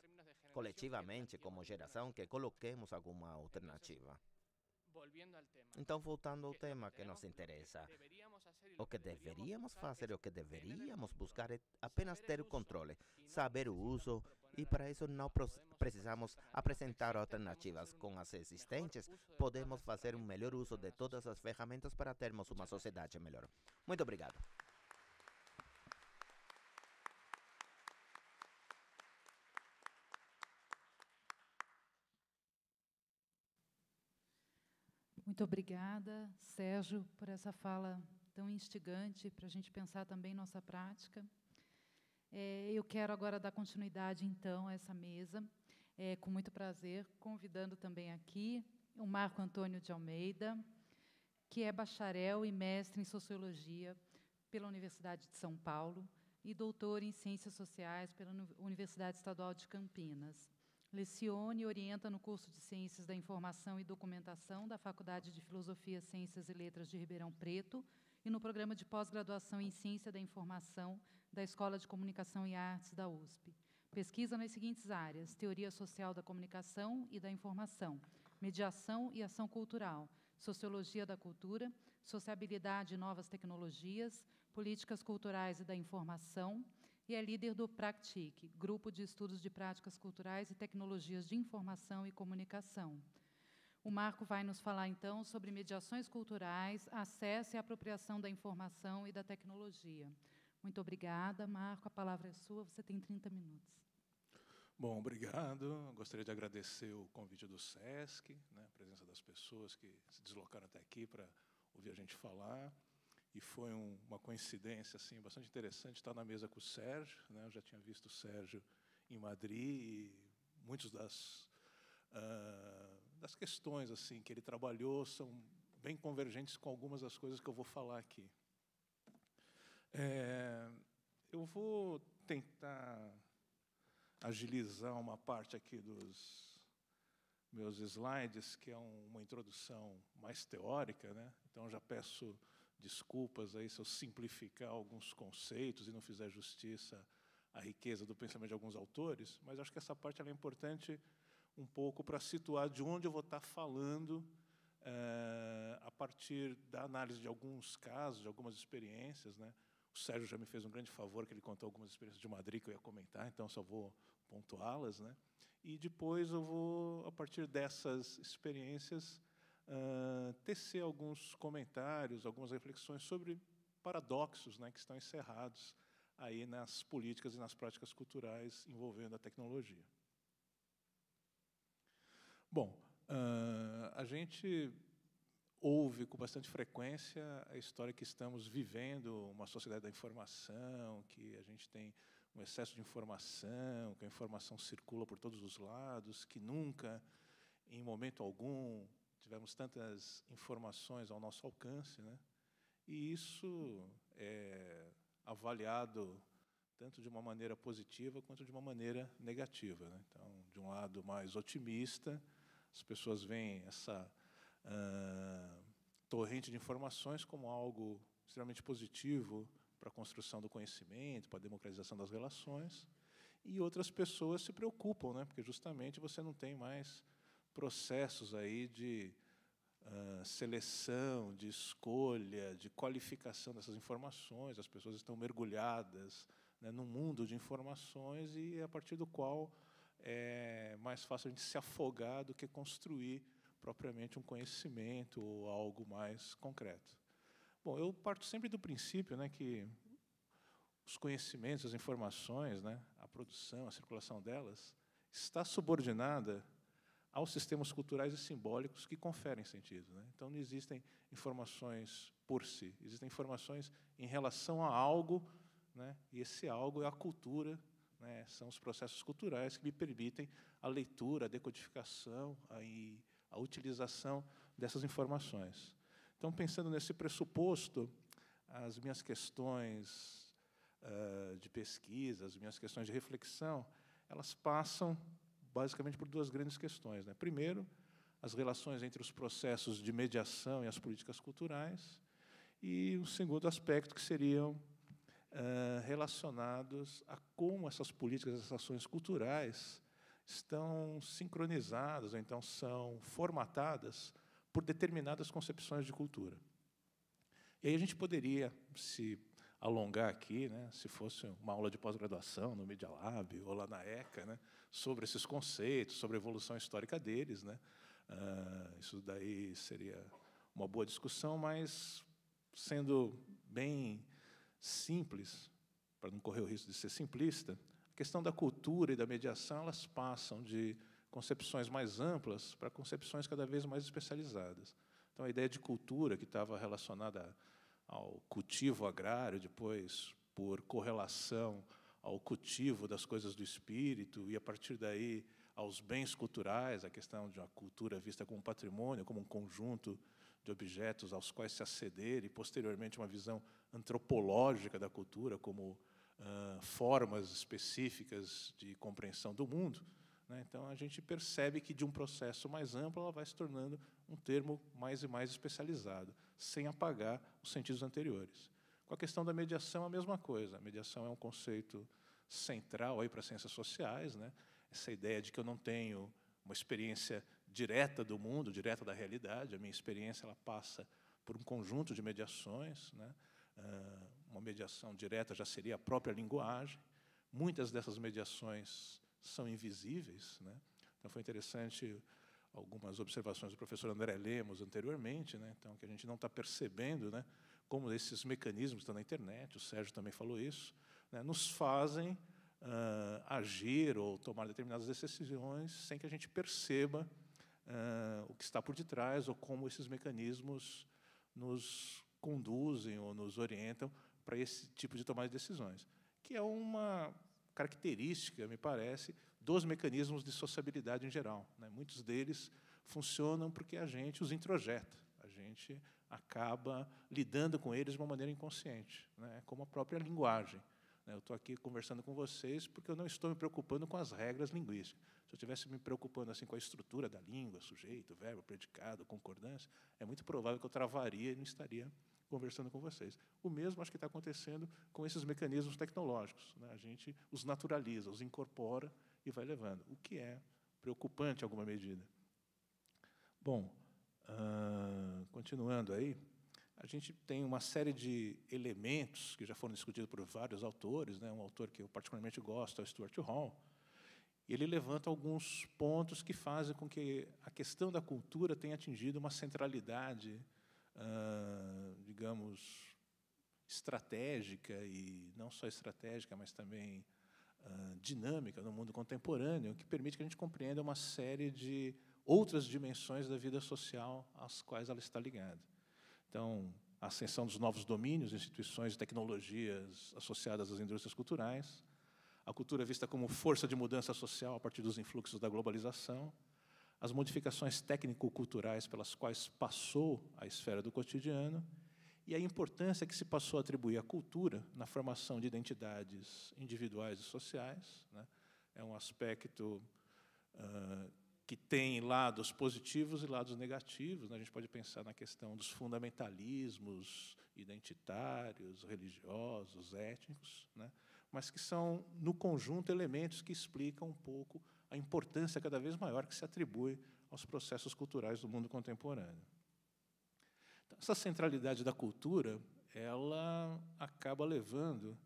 coletivamente, como geração, que coloquemos alguma alternativa. Então, voltando ao tema que nos interessa, o que deveríamos fazer, o que deveríamos buscar é apenas ter o controle, saber o uso, e para isso não precisamos apresentar alternativas. Com as existentes, podemos fazer um melhor uso de todas as ferramentas para termos uma sociedade melhor. Muito obrigado. Muito obrigada, Sérgio, por essa fala tão instigante para a gente pensar também nossa prática. Eu quero agora dar continuidade, então, a essa mesa, com muito prazer, convidando também aqui o Marco Antônio de Almeida, que é bacharel e mestre em Sociologia pela Universidade de São Paulo e doutor em Ciências Sociais pela Universidade Estadual de Campinas. Leciona e orienta no curso de Ciências da Informação e Documentação da Faculdade de Filosofia, Ciências e Letras de Ribeirão Preto e no programa de pós-graduação em Ciência da Informação da Escola de Comunicação e Artes da USP. Pesquisa nas seguintes áreas: teoria social da comunicação e da informação, mediação e ação cultural, sociologia da cultura, sociabilidade e novas tecnologias, políticas culturais e da informação, e é líder do Practic, Grupo de Estudos de Práticas Culturais e Tecnologias de Informação e Comunicação. O Marco vai nos falar, então, sobre mediações culturais, acesso e apropriação da informação e da tecnologia. Muito obrigada, Marco. A palavra é sua. Você tem 30 minutos. Bom, obrigado. Gostaria de agradecer o convite do SESC, né, a presença das pessoas que se deslocaram até aqui para ouvir a gente falar. E foi uma coincidência assim, bastante interessante estar na mesa com o Sérgio. Né? Eu já tinha visto o Sérgio em Madrid e muitas das questões assim, que ele trabalhou são bem convergentes com algumas das coisas que eu vou falar aqui. Eu vou tentar agilizar uma parte aqui dos meus slides, que é uma introdução mais teórica, né? Então, já peço desculpas aí se eu simplificar alguns conceitos e não fizer justiça à riqueza do pensamento de alguns autores, mas acho que essa parte ela é importante um pouco para situar de onde eu vou estar falando a partir da análise de alguns casos, de algumas experiências, né? O Sérgio já me fez um grande favor, que ele contou algumas experiências de Madrid que eu ia comentar, então só vou pontuá-las, né? E depois eu vou, a partir dessas experiências, tecer alguns comentários, algumas reflexões sobre paradoxos, né, que estão encerrados aí nas políticas e nas práticas culturais envolvendo a tecnologia. Bom, a gente ouve com bastante frequência a história que estamos vivendo uma sociedade da informação, que a gente tem um excesso de informação, que a informação circula por todos os lados, que nunca, em momento algum, tivemos tantas informações ao nosso alcance, né? E isso é avaliado tanto de uma maneira positiva quanto de uma maneira negativa, né? Então, de um lado mais otimista, as pessoas veem essa torrente de informações como algo extremamente positivo para a construção do conhecimento, para a democratização das relações, e outras pessoas se preocupam, né? Porque justamente você não tem mais processos aí de seleção, de escolha, de qualificação dessas informações. As pessoas estão mergulhadas, né, num mundo de informações e a partir do qual é mais fácil a gente se afogar do que construir propriamente um conhecimento ou algo mais concreto. Bom, eu parto sempre do princípio, né, que os conhecimentos, as informações, né, a produção, a circulação delas, está subordinada aos sistemas culturais e simbólicos que conferem sentido, né? Então, não existem informações por si, existem informações em relação a algo, né, e esse algo é a cultura, né, são os processos culturais que me permitem a leitura, a decodificação, a utilização dessas informações. Então, pensando nesse pressuposto, as minhas questões de pesquisa, as minhas questões de reflexão, elas passam basicamente por duas grandes questões, né? Primeiro, as relações entre os processos de mediação e as políticas culturais, e o segundo aspecto, que seriam relacionados a como essas políticas, essas ações culturais estão sincronizadas, ou então são formatadas por determinadas concepções de cultura. E aí a gente poderia se alongar aqui, né, se fosse uma aula de pós-graduação no Media Lab ou lá na ECA, né, sobre esses conceitos, sobre a evolução histórica deles, né. Isso daí seria uma boa discussão, mas sendo bem simples, para não correr o risco de ser simplista, a questão da cultura e da mediação, elas passam de concepções mais amplas para concepções cada vez mais especializadas. Então, a ideia de cultura, que estava relacionada ao cultivo agrário, depois, por correlação ao cultivo das coisas do espírito, e, a partir daí, aos bens culturais, a questão de uma cultura vista como um patrimônio, como um conjunto de objetos aos quais se aceder, e, posteriormente, uma visão antropológica da cultura, como formas específicas de compreensão do mundo, né? Então, a gente percebe que, de um processo mais amplo, ela vai se tornando um termo mais e mais especializado, sem apagar os sentidos anteriores. Com a questão da mediação, a mesma coisa. A mediação é um conceito central para as ciências sociais, né? Essa ideia de que eu não tenho uma experiência direta do mundo, direta da realidade. A minha experiência ela passa por um conjunto de mediações, né? Uma mediação direta já seria a própria linguagem. Muitas dessas mediações são invisíveis, né? Então, foi interessante algumas observações do professor André Lemos anteriormente, né? Então, que a gente não está percebendo, né, como esses mecanismos estão na internet, o Sérgio também falou isso, né, nos fazem agir ou tomar determinadas decisões sem que a gente perceba o que está por detrás ou como esses mecanismos nos conduzem ou nos orientam para esse tipo de tomada de decisões, que é uma característica, me parece, dos mecanismos de sociabilidade em geral, né? Muitos deles funcionam porque a gente os introjeta, a gente acaba lidando com eles de uma maneira inconsciente, né? Como a própria linguagem. Eu estou aqui conversando com vocês porque eu não estou me preocupando com as regras linguísticas. Se eu estivesse me preocupando assim com a estrutura da língua, sujeito, verbo, predicado, concordância, é muito provável que eu travaria e não estaria conversando com vocês. O mesmo acho que está acontecendo com esses mecanismos tecnológicos, né? A gente os naturaliza, os incorpora e vai levando, o que é preocupante em alguma medida. Bom, continuando aí, a gente tem uma série de elementos que já foram discutidos por vários autores, né? Um autor que eu particularmente gosto é o Stuart Hall, e ele levanta alguns pontos que fazem com que a questão da cultura tenha atingido uma centralidade, digamos, estratégica, e não só estratégica, mas também dinâmica no mundo contemporâneo, que permite que a gente compreenda uma série de outras dimensões da vida social às quais ela está ligada. Então, a ascensão dos novos domínios, instituições e tecnologias associadas às indústrias culturais, a cultura vista como força de mudança social a partir dos influxos da globalização, as modificações técnico-culturais pelas quais passou a esfera do cotidiano e a importância que se passou a atribuir à cultura na formação de identidades individuais e sociais, né? É um aspecto que tem lados positivos e lados negativos, né? A gente pode pensar na questão dos fundamentalismos identitários, religiosos, étnicos, né? Mas que são, no conjunto, elementos que explicam um pouco a importância cada vez maior que se atribui aos processos culturais do mundo contemporâneo. Então, essa centralidade da cultura, ela acaba levando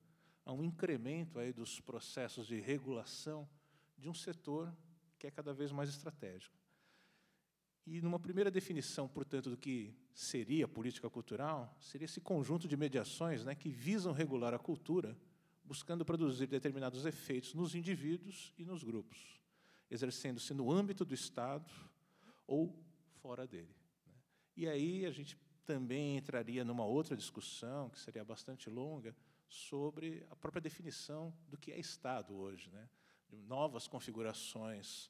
a um incremento aí dos processos de regulação de um setor que é cada vez mais estratégico. E, numa primeira definição, portanto, do que seria política cultural, seria esse conjunto de mediações, né, que visam regular a cultura, buscando produzir determinados efeitos nos indivíduos e nos grupos, exercendo-se no âmbito do Estado ou fora dele, né? E aí a gente também entraria numa outra discussão, que seria bastante longa, sobre a própria definição do que é Estado hoje, né? De novas configurações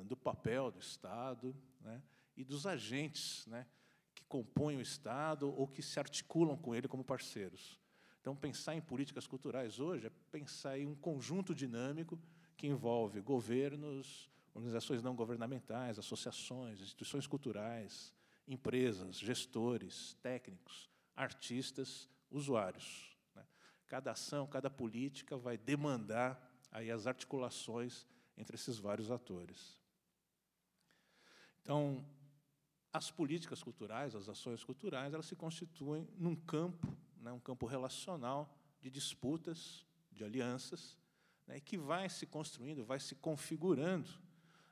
do papel do Estado, né? E dos agentes, né, que compõem o Estado ou que se articulam com ele como parceiros. Então, pensar em políticas culturais hoje é pensar em um conjunto dinâmico que envolve governos, organizações não governamentais, associações, instituições culturais, empresas, gestores, técnicos, artistas, usuários, né? Cada ação, cada política vai demandar aí as articulações entre esses vários atores. Então, as políticas culturais, as ações culturais, elas se constituem num campo, né, um campo relacional de disputas, de alianças, né, que vai se construindo, vai se configurando,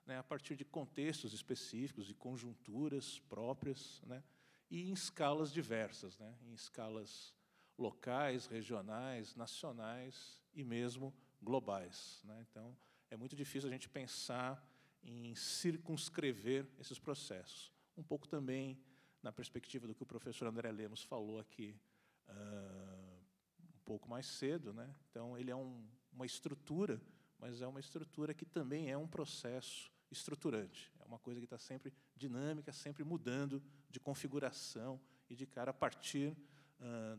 né, a partir de contextos específicos, de conjunturas próprias, né, e em escalas diversas, né, em escalas locais, regionais, nacionais e mesmo globais, né? Então, é muito difícil a gente pensar em circunscrever esses processos. um pouco também na perspectiva do que o professor André Lemos falou aqui um pouco mais cedo, né? Então, ele é uma estrutura, mas é uma estrutura que também é um processo estruturante. É uma coisa que está sempre dinâmica, sempre mudando de configuração e de cara a partir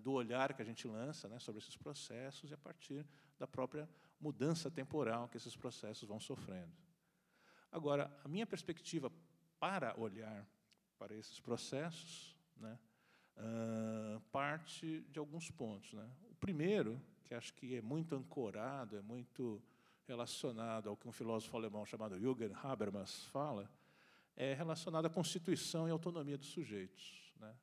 do olhar que a gente lança, né, sobre esses processos e a partir da própria mudança temporal que esses processos vão sofrendo. Agora, a minha perspectiva para olhar para esses processos, né, parte de alguns pontos, né? O primeiro, que acho que é muito ancorado, é muito relacionado ao que um filósofo alemão chamado Jürgen Habermas fala, é relacionado à constituição e autonomia dos sujeitos, né?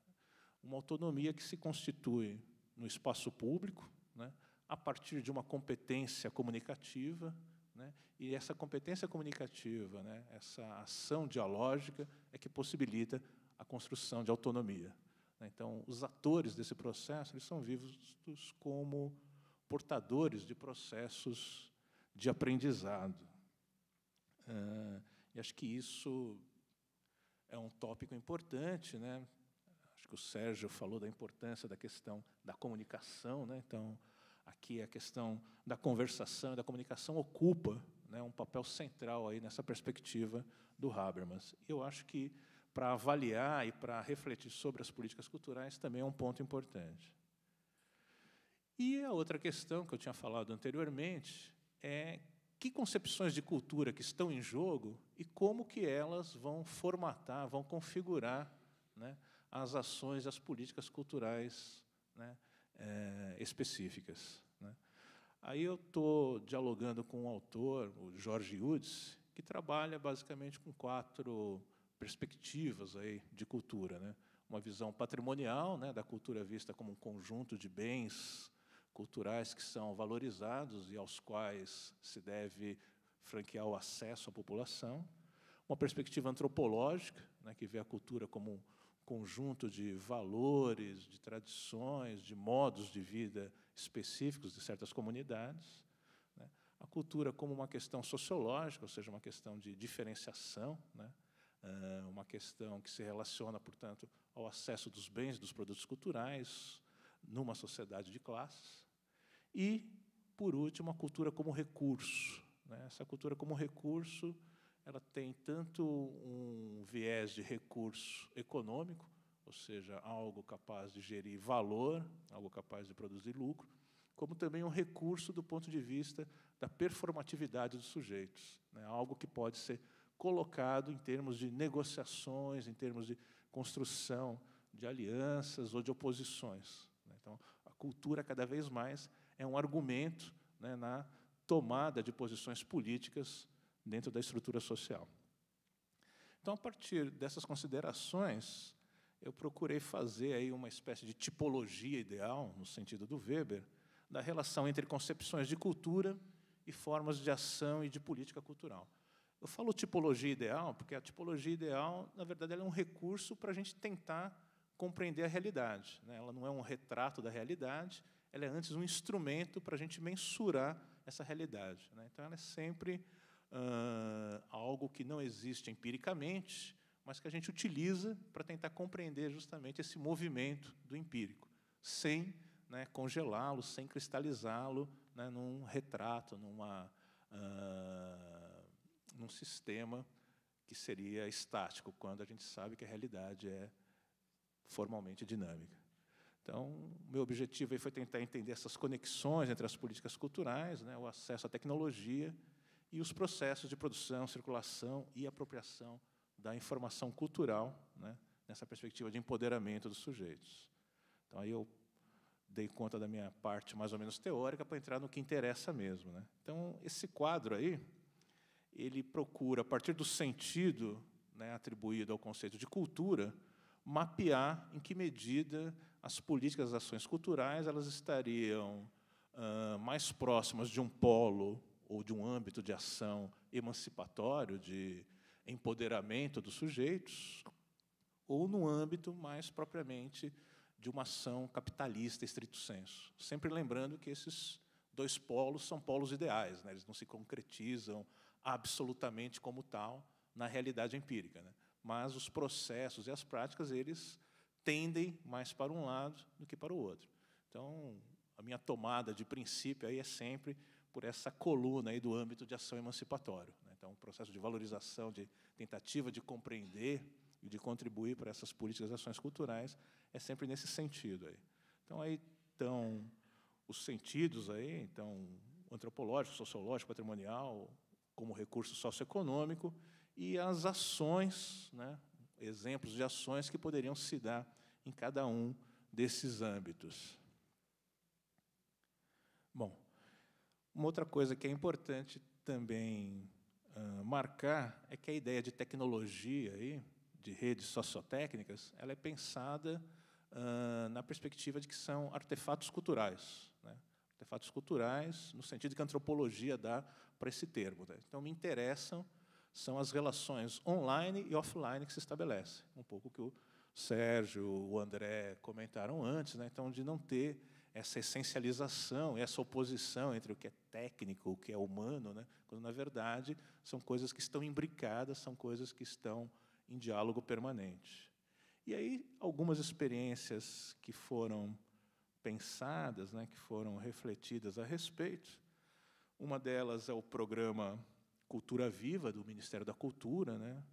Uma autonomia que se constitui no espaço público, né, a partir de uma competência comunicativa, né, e essa competência comunicativa, né, essa ação dialógica é que possibilita a construção de autonomia. Então, os atores desse processo eles são vistos como portadores de processos de aprendizado. E acho que isso é um tópico importante, né? Acho que o Sérgio falou da importância da questão da comunicação, né? Então, aqui a questão da conversação e da comunicação ocupa, né, um papel central aí nessa perspectiva do Habermas. Eu acho que, para avaliar e para refletir sobre as políticas culturais, também é um ponto importante. E a outra questão que eu tinha falado anteriormente é que concepções de cultura que estão em jogo e como que elas vão formatar, vão configurar, né, as ações, as políticas culturais, né, específicas, né. Aí eu estou dialogando com um autor, o Jorge Udes, que trabalha basicamente com 4 perspectivas aí de cultura, né. Uma visão patrimonial, né, da cultura vista como um conjunto de bens culturais que são valorizados e aos quais se deve franquear o acesso à população. Uma perspectiva antropológica, né, que vê a cultura como um conjunto de valores, de tradições, de modos de vida específicos de certas comunidades, né. A cultura como uma questão sociológica, ou seja, uma questão de diferenciação, né, uma questão que se relaciona, portanto, ao acesso dos bens, dos produtos culturais, numa sociedade de classes. E, por último, a cultura como recurso, né. Essa cultura como recurso ela tem tanto um viés de recurso econômico, ou seja, algo capaz de gerir valor, algo capaz de produzir lucro, como também um recurso do ponto de vista da performatividade dos sujeitos, né, algo que pode ser colocado em termos de negociações, em termos de construção de alianças ou de oposições. Então, a cultura, cada vez mais, é um argumento, né, na tomada de posições políticas dentro da estrutura social. Então, a partir dessas considerações, eu procurei fazer aí uma espécie de tipologia ideal, no sentido do Weber, da relação entre concepções de cultura e formas de ação e de política cultural. Eu falo tipologia ideal porque a tipologia ideal, na verdade, ela é um recurso para a gente tentar compreender a realidade, né? Ela não é um retrato da realidade, ela é antes um instrumento para a gente mensurar essa realidade, né? Então, ela é sempre algo que não existe empiricamente, mas que a gente utiliza para tentar compreender justamente esse movimento do empírico, sem, né, congelá-lo, sem cristalizá-lo, né, num retrato, num sistema que seria estático, quando a gente sabe que a realidade é formalmente dinâmica. Então, o meu objetivo aí foi tentar entender essas conexões entre as políticas culturais, né, o acesso à tecnologia e os processos de produção, circulação e apropriação da informação cultural, né, nessa perspectiva de empoderamento dos sujeitos. Então, aí eu dei conta da minha parte mais ou menos teórica para entrar no que interessa mesmo, né. Então, esse quadro aí, ele procura, a partir do sentido, né, atribuído ao conceito de cultura, mapear em que medida as políticas, as ações culturais, elas estariam mais próximas de um polo ou de um âmbito de ação emancipatório, de empoderamento dos sujeitos, ou no âmbito mais propriamente de uma ação capitalista estrito sensu. Sempre lembrando que esses 2 polos são polos ideais, né? Eles não se concretizam absolutamente como tal na realidade empírica, né? mas os processos e as práticas, eles tendem mais para um lado do que para o outro. Então, a minha tomada de princípio aí é sempre por essa coluna aí do âmbito de ação emancipatório, né? Então, o processo de valorização, de tentativa de compreender e de contribuir para essas políticas e ações culturais é sempre nesse sentido aí. Então, aí estão os sentidos aí, então, antropológico, sociológico, patrimonial, como recurso socioeconômico, e as ações, né, exemplos de ações que poderiam se dar em cada um desses âmbitos. Bom, uma outra coisa que é importante também marcar é que a ideia de tecnologia, aí, de redes sociotécnicas, ela é pensada na perspectiva de que são artefatos culturais, né? Artefatos culturais, no sentido que a antropologia dá para esse termo, né? Então, me interessam são as relações online e offline que se estabelecem. Um pouco que o Sérgio, o André comentaram antes, né? Então, de não ter essa essencialização, essa oposição entre o que é técnico, o que é humano, né? Quando, na verdade, são coisas que estão imbricadas, são coisas que estão em diálogo permanente. E aí, algumas experiências que foram pensadas, né, que foram refletidas a respeito. Uma delas é o programa Cultura Viva, do Ministério da Cultura, né?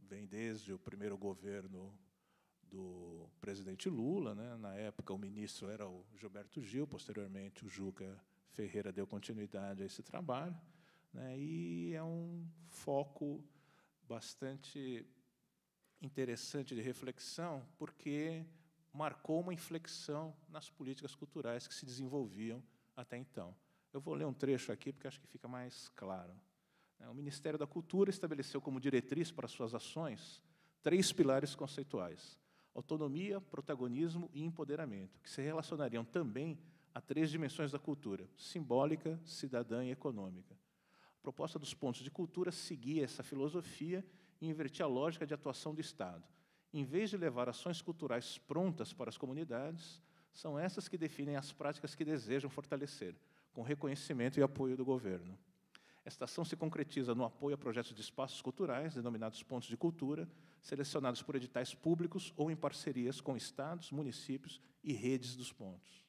Vem desde o primeiro governo do presidente Lula, né? Na época, o ministro era o Gilberto Gil, posteriormente, o Juca Ferreira deu continuidade a esse trabalho, né? E é um foco bastante interessante de reflexão, porque marcou uma inflexão nas políticas culturais que se desenvolviam até então. Eu vou ler um trecho aqui, porque acho que fica mais claro. O Ministério da Cultura estabeleceu como diretriz para suas ações 3 pilares conceituais: autonomia, protagonismo e empoderamento, que se relacionariam também a 3 dimensões da cultura: simbólica, cidadã e econômica. A proposta dos pontos de cultura seguia essa filosofia e invertia a lógica de atuação do Estado. Em vez de levar ações culturais prontas para as comunidades, são essas que definem as práticas que desejam fortalecer, com reconhecimento e apoio do governo. Esta ação se concretiza no apoio a projetos de espaços culturais, denominados pontos de cultura, selecionados por editais públicos ou em parcerias com estados, municípios e redes dos pontos.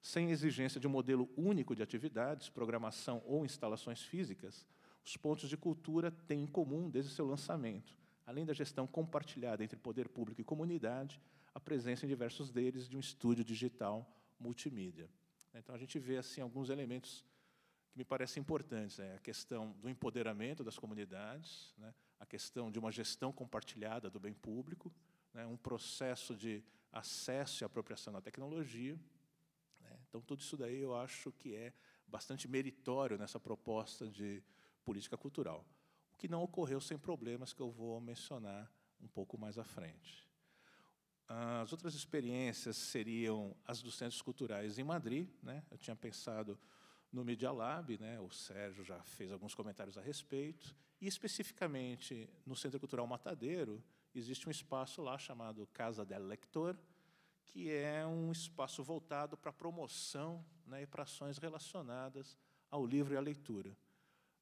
Sem exigência de um modelo único de atividades, programação ou instalações físicas, os pontos de cultura têm em comum, desde seu lançamento, além da gestão compartilhada entre poder público e comunidade, a presença em diversos deles de um estúdio digital multimídia. Então, a gente vê assim, alguns elementos que me parecem importantes, né? A questão do empoderamento das comunidades, né? A questão de uma gestão compartilhada do bem público, né? Um processo de acesso e apropriação da tecnologia, né? Então, tudo isso daí eu acho que é bastante meritório nessa proposta de política cultural, o que não ocorreu sem problemas que eu vou mencionar um pouco mais à frente. As outras experiências seriam as dos centros culturais em Madrid, né? Eu tinha pensado no Media Lab, né? O Sérgio já fez alguns comentários a respeito, e especificamente no Centro Cultural Matadeiro existe um espaço lá chamado Casa del Lector, que é um espaço voltado para a promoção, né, e para ações relacionadas ao livro e à leitura.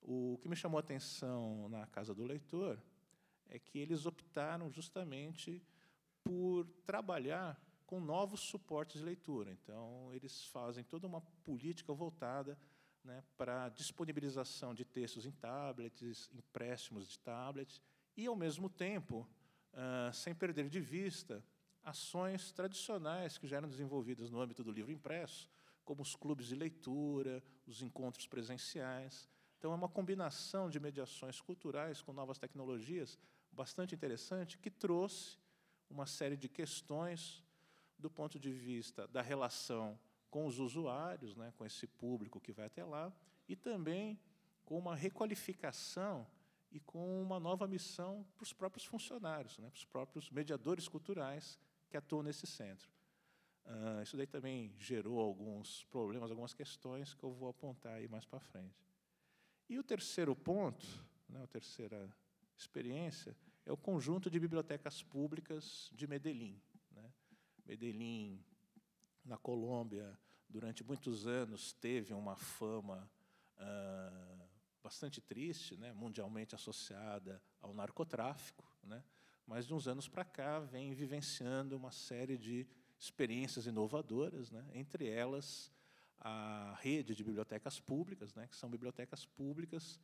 O que me chamou a atenção na Casa do Leitor é que eles optaram justamente por trabalhar com novos suportes de leitura. Então, eles fazem toda uma política voltada, né, para a disponibilização de textos em tablets, empréstimos de tablets, e, ao mesmo tempo, sem perder de vista ações tradicionais que já eram desenvolvidas no âmbito do livro impresso, como os clubes de leitura, os encontros presenciais. Então, é uma combinação de mediações culturais com novas tecnologias bastante interessante, que trouxe uma série de questões do ponto de vista da relação com os usuários, né, com esse público que vai até lá, e também com uma requalificação e com uma nova missão para os próprios funcionários, né, para os próprios mediadores culturais que atuam nesse centro. Isso daí também gerou alguns problemas, algumas questões que eu vou apontar aí mais para frente. E o terceiro ponto, né, a terceira experiência, é o conjunto de bibliotecas públicas de Medellín, né? Medellín, na Colômbia, durante muitos anos, teve uma fama bastante triste, né, mundialmente associada ao narcotráfico, né, mas de uns anos para cá vem vivenciando uma série de experiências inovadoras, né, entre elas a rede de bibliotecas públicas, né, que são bibliotecas públicas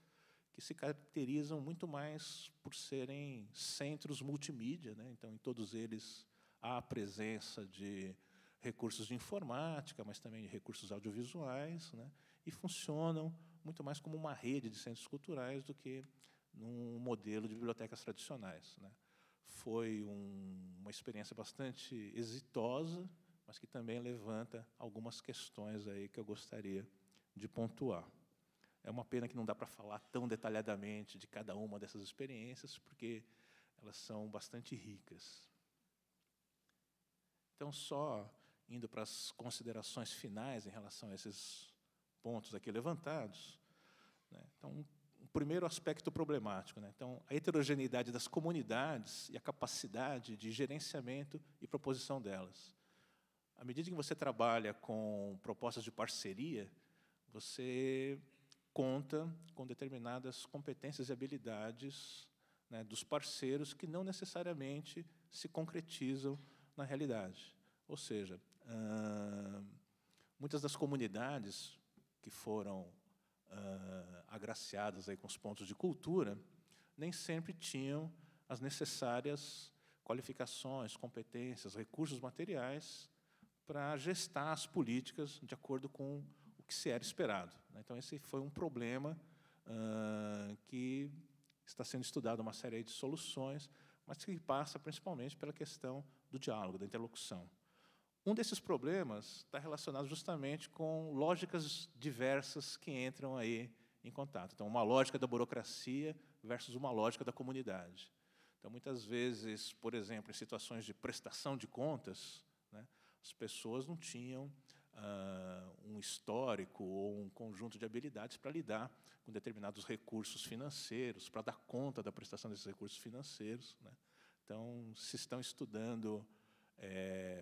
que se caracterizam muito mais por serem centros multimídia, né, então em todos eles há a presença de recursos de informática, mas também de recursos audiovisuais, né, e funcionam muito mais como uma rede de centros culturais do que num modelo de bibliotecas tradicionais, né. Foi uma experiência bastante exitosa, mas que também levanta algumas questões aí que eu gostaria de pontuar. É uma pena que não dá para falar tão detalhadamente de cada uma dessas experiências, porque elas são bastante ricas. Então, só indo para as considerações finais em relação a esses pontos aqui levantados, né? Então, o primeiro aspecto problemático, né? Então, a heterogeneidade das comunidades e a capacidade de gerenciamento e proposição delas. À medida que você trabalha com propostas de parceria, você conta com determinadas competências e habilidades, né, dos parceiros que não necessariamente se concretizam na realidade. Ou seja, muitas das comunidades que foram agraciadas aí com os pontos de cultura nem sempre tinham as necessárias qualificações, competências, recursos materiais para gestar as políticas de acordo com o que se era esperado, né? Então, esse foi um problema que está sendo estudado uma série de soluções, mas que passa principalmente pela questão do diálogo, da interlocução. Um desses problemas está relacionado justamente com lógicas diversas que entram aí em contato. Então, uma lógica da burocracia versus uma lógica da comunidade. Então, muitas vezes, por exemplo, em situações de prestação de contas, né, as pessoas não tinham um histórico ou um conjunto de habilidades para lidar com determinados recursos financeiros, para dar conta da prestação desses recursos financeiros, né. Então, se estão estudando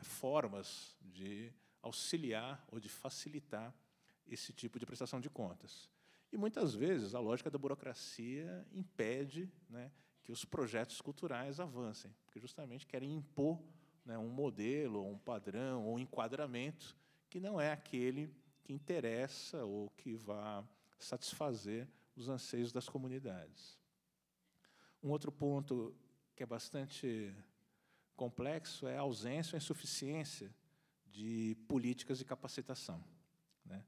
formas de auxiliar ou de facilitar esse tipo de prestação de contas. E, muitas vezes, a lógica da burocracia impede, né, que os projetos culturais avancem, porque justamente querem impor, né, um modelo, um padrão, ou um enquadramento que não é aquele que interessa ou que vá satisfazer os anseios das comunidades. Um outro ponto que é bastante complexo é a ausência ou insuficiência de políticas de capacitação, né?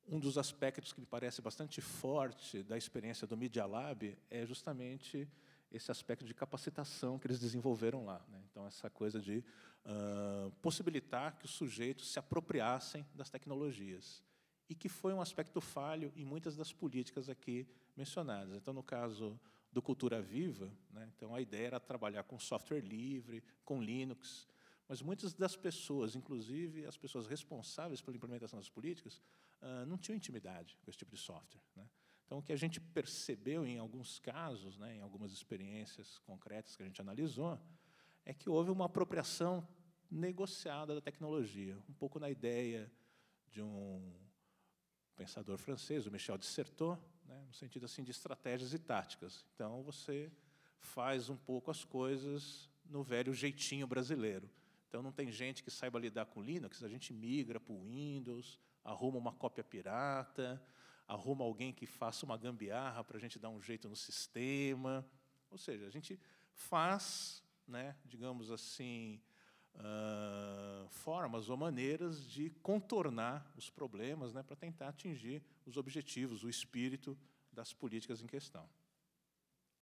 Um dos aspectos que me parece bastante forte da experiência do Media Lab é justamente esse aspecto de capacitação que eles desenvolveram lá, né? Então, essa coisa de possibilitar que os sujeitos se apropriassem das tecnologias, e que foi um aspecto falho em muitas das políticas aqui mencionadas. Então, no caso do Cultura Viva, né, então a ideia era trabalhar com software livre, com Linux, mas muitas das pessoas, inclusive as pessoas responsáveis pela implementação das políticas, não tinham intimidade com esse tipo de software, né? Então, o que a gente percebeu em alguns casos, né, em algumas experiências concretas que a gente analisou, é que houve uma apropriação negociada da tecnologia, um pouco na ideia de um pensador francês, o Michel de Certeau, né, no sentido assim de estratégias e táticas. Então, você faz um pouco as coisas no velho jeitinho brasileiro. Então, não tem gente que saiba lidar com Linux, a gente migra para o Windows, arruma uma cópia pirata, arruma alguém que faça uma gambiarra para a gente dar um jeito no sistema. Ou seja, a gente faz, né, digamos assim, formas ou maneiras de contornar os problemas, né, para tentar atingir os objetivos, o espírito das políticas em questão.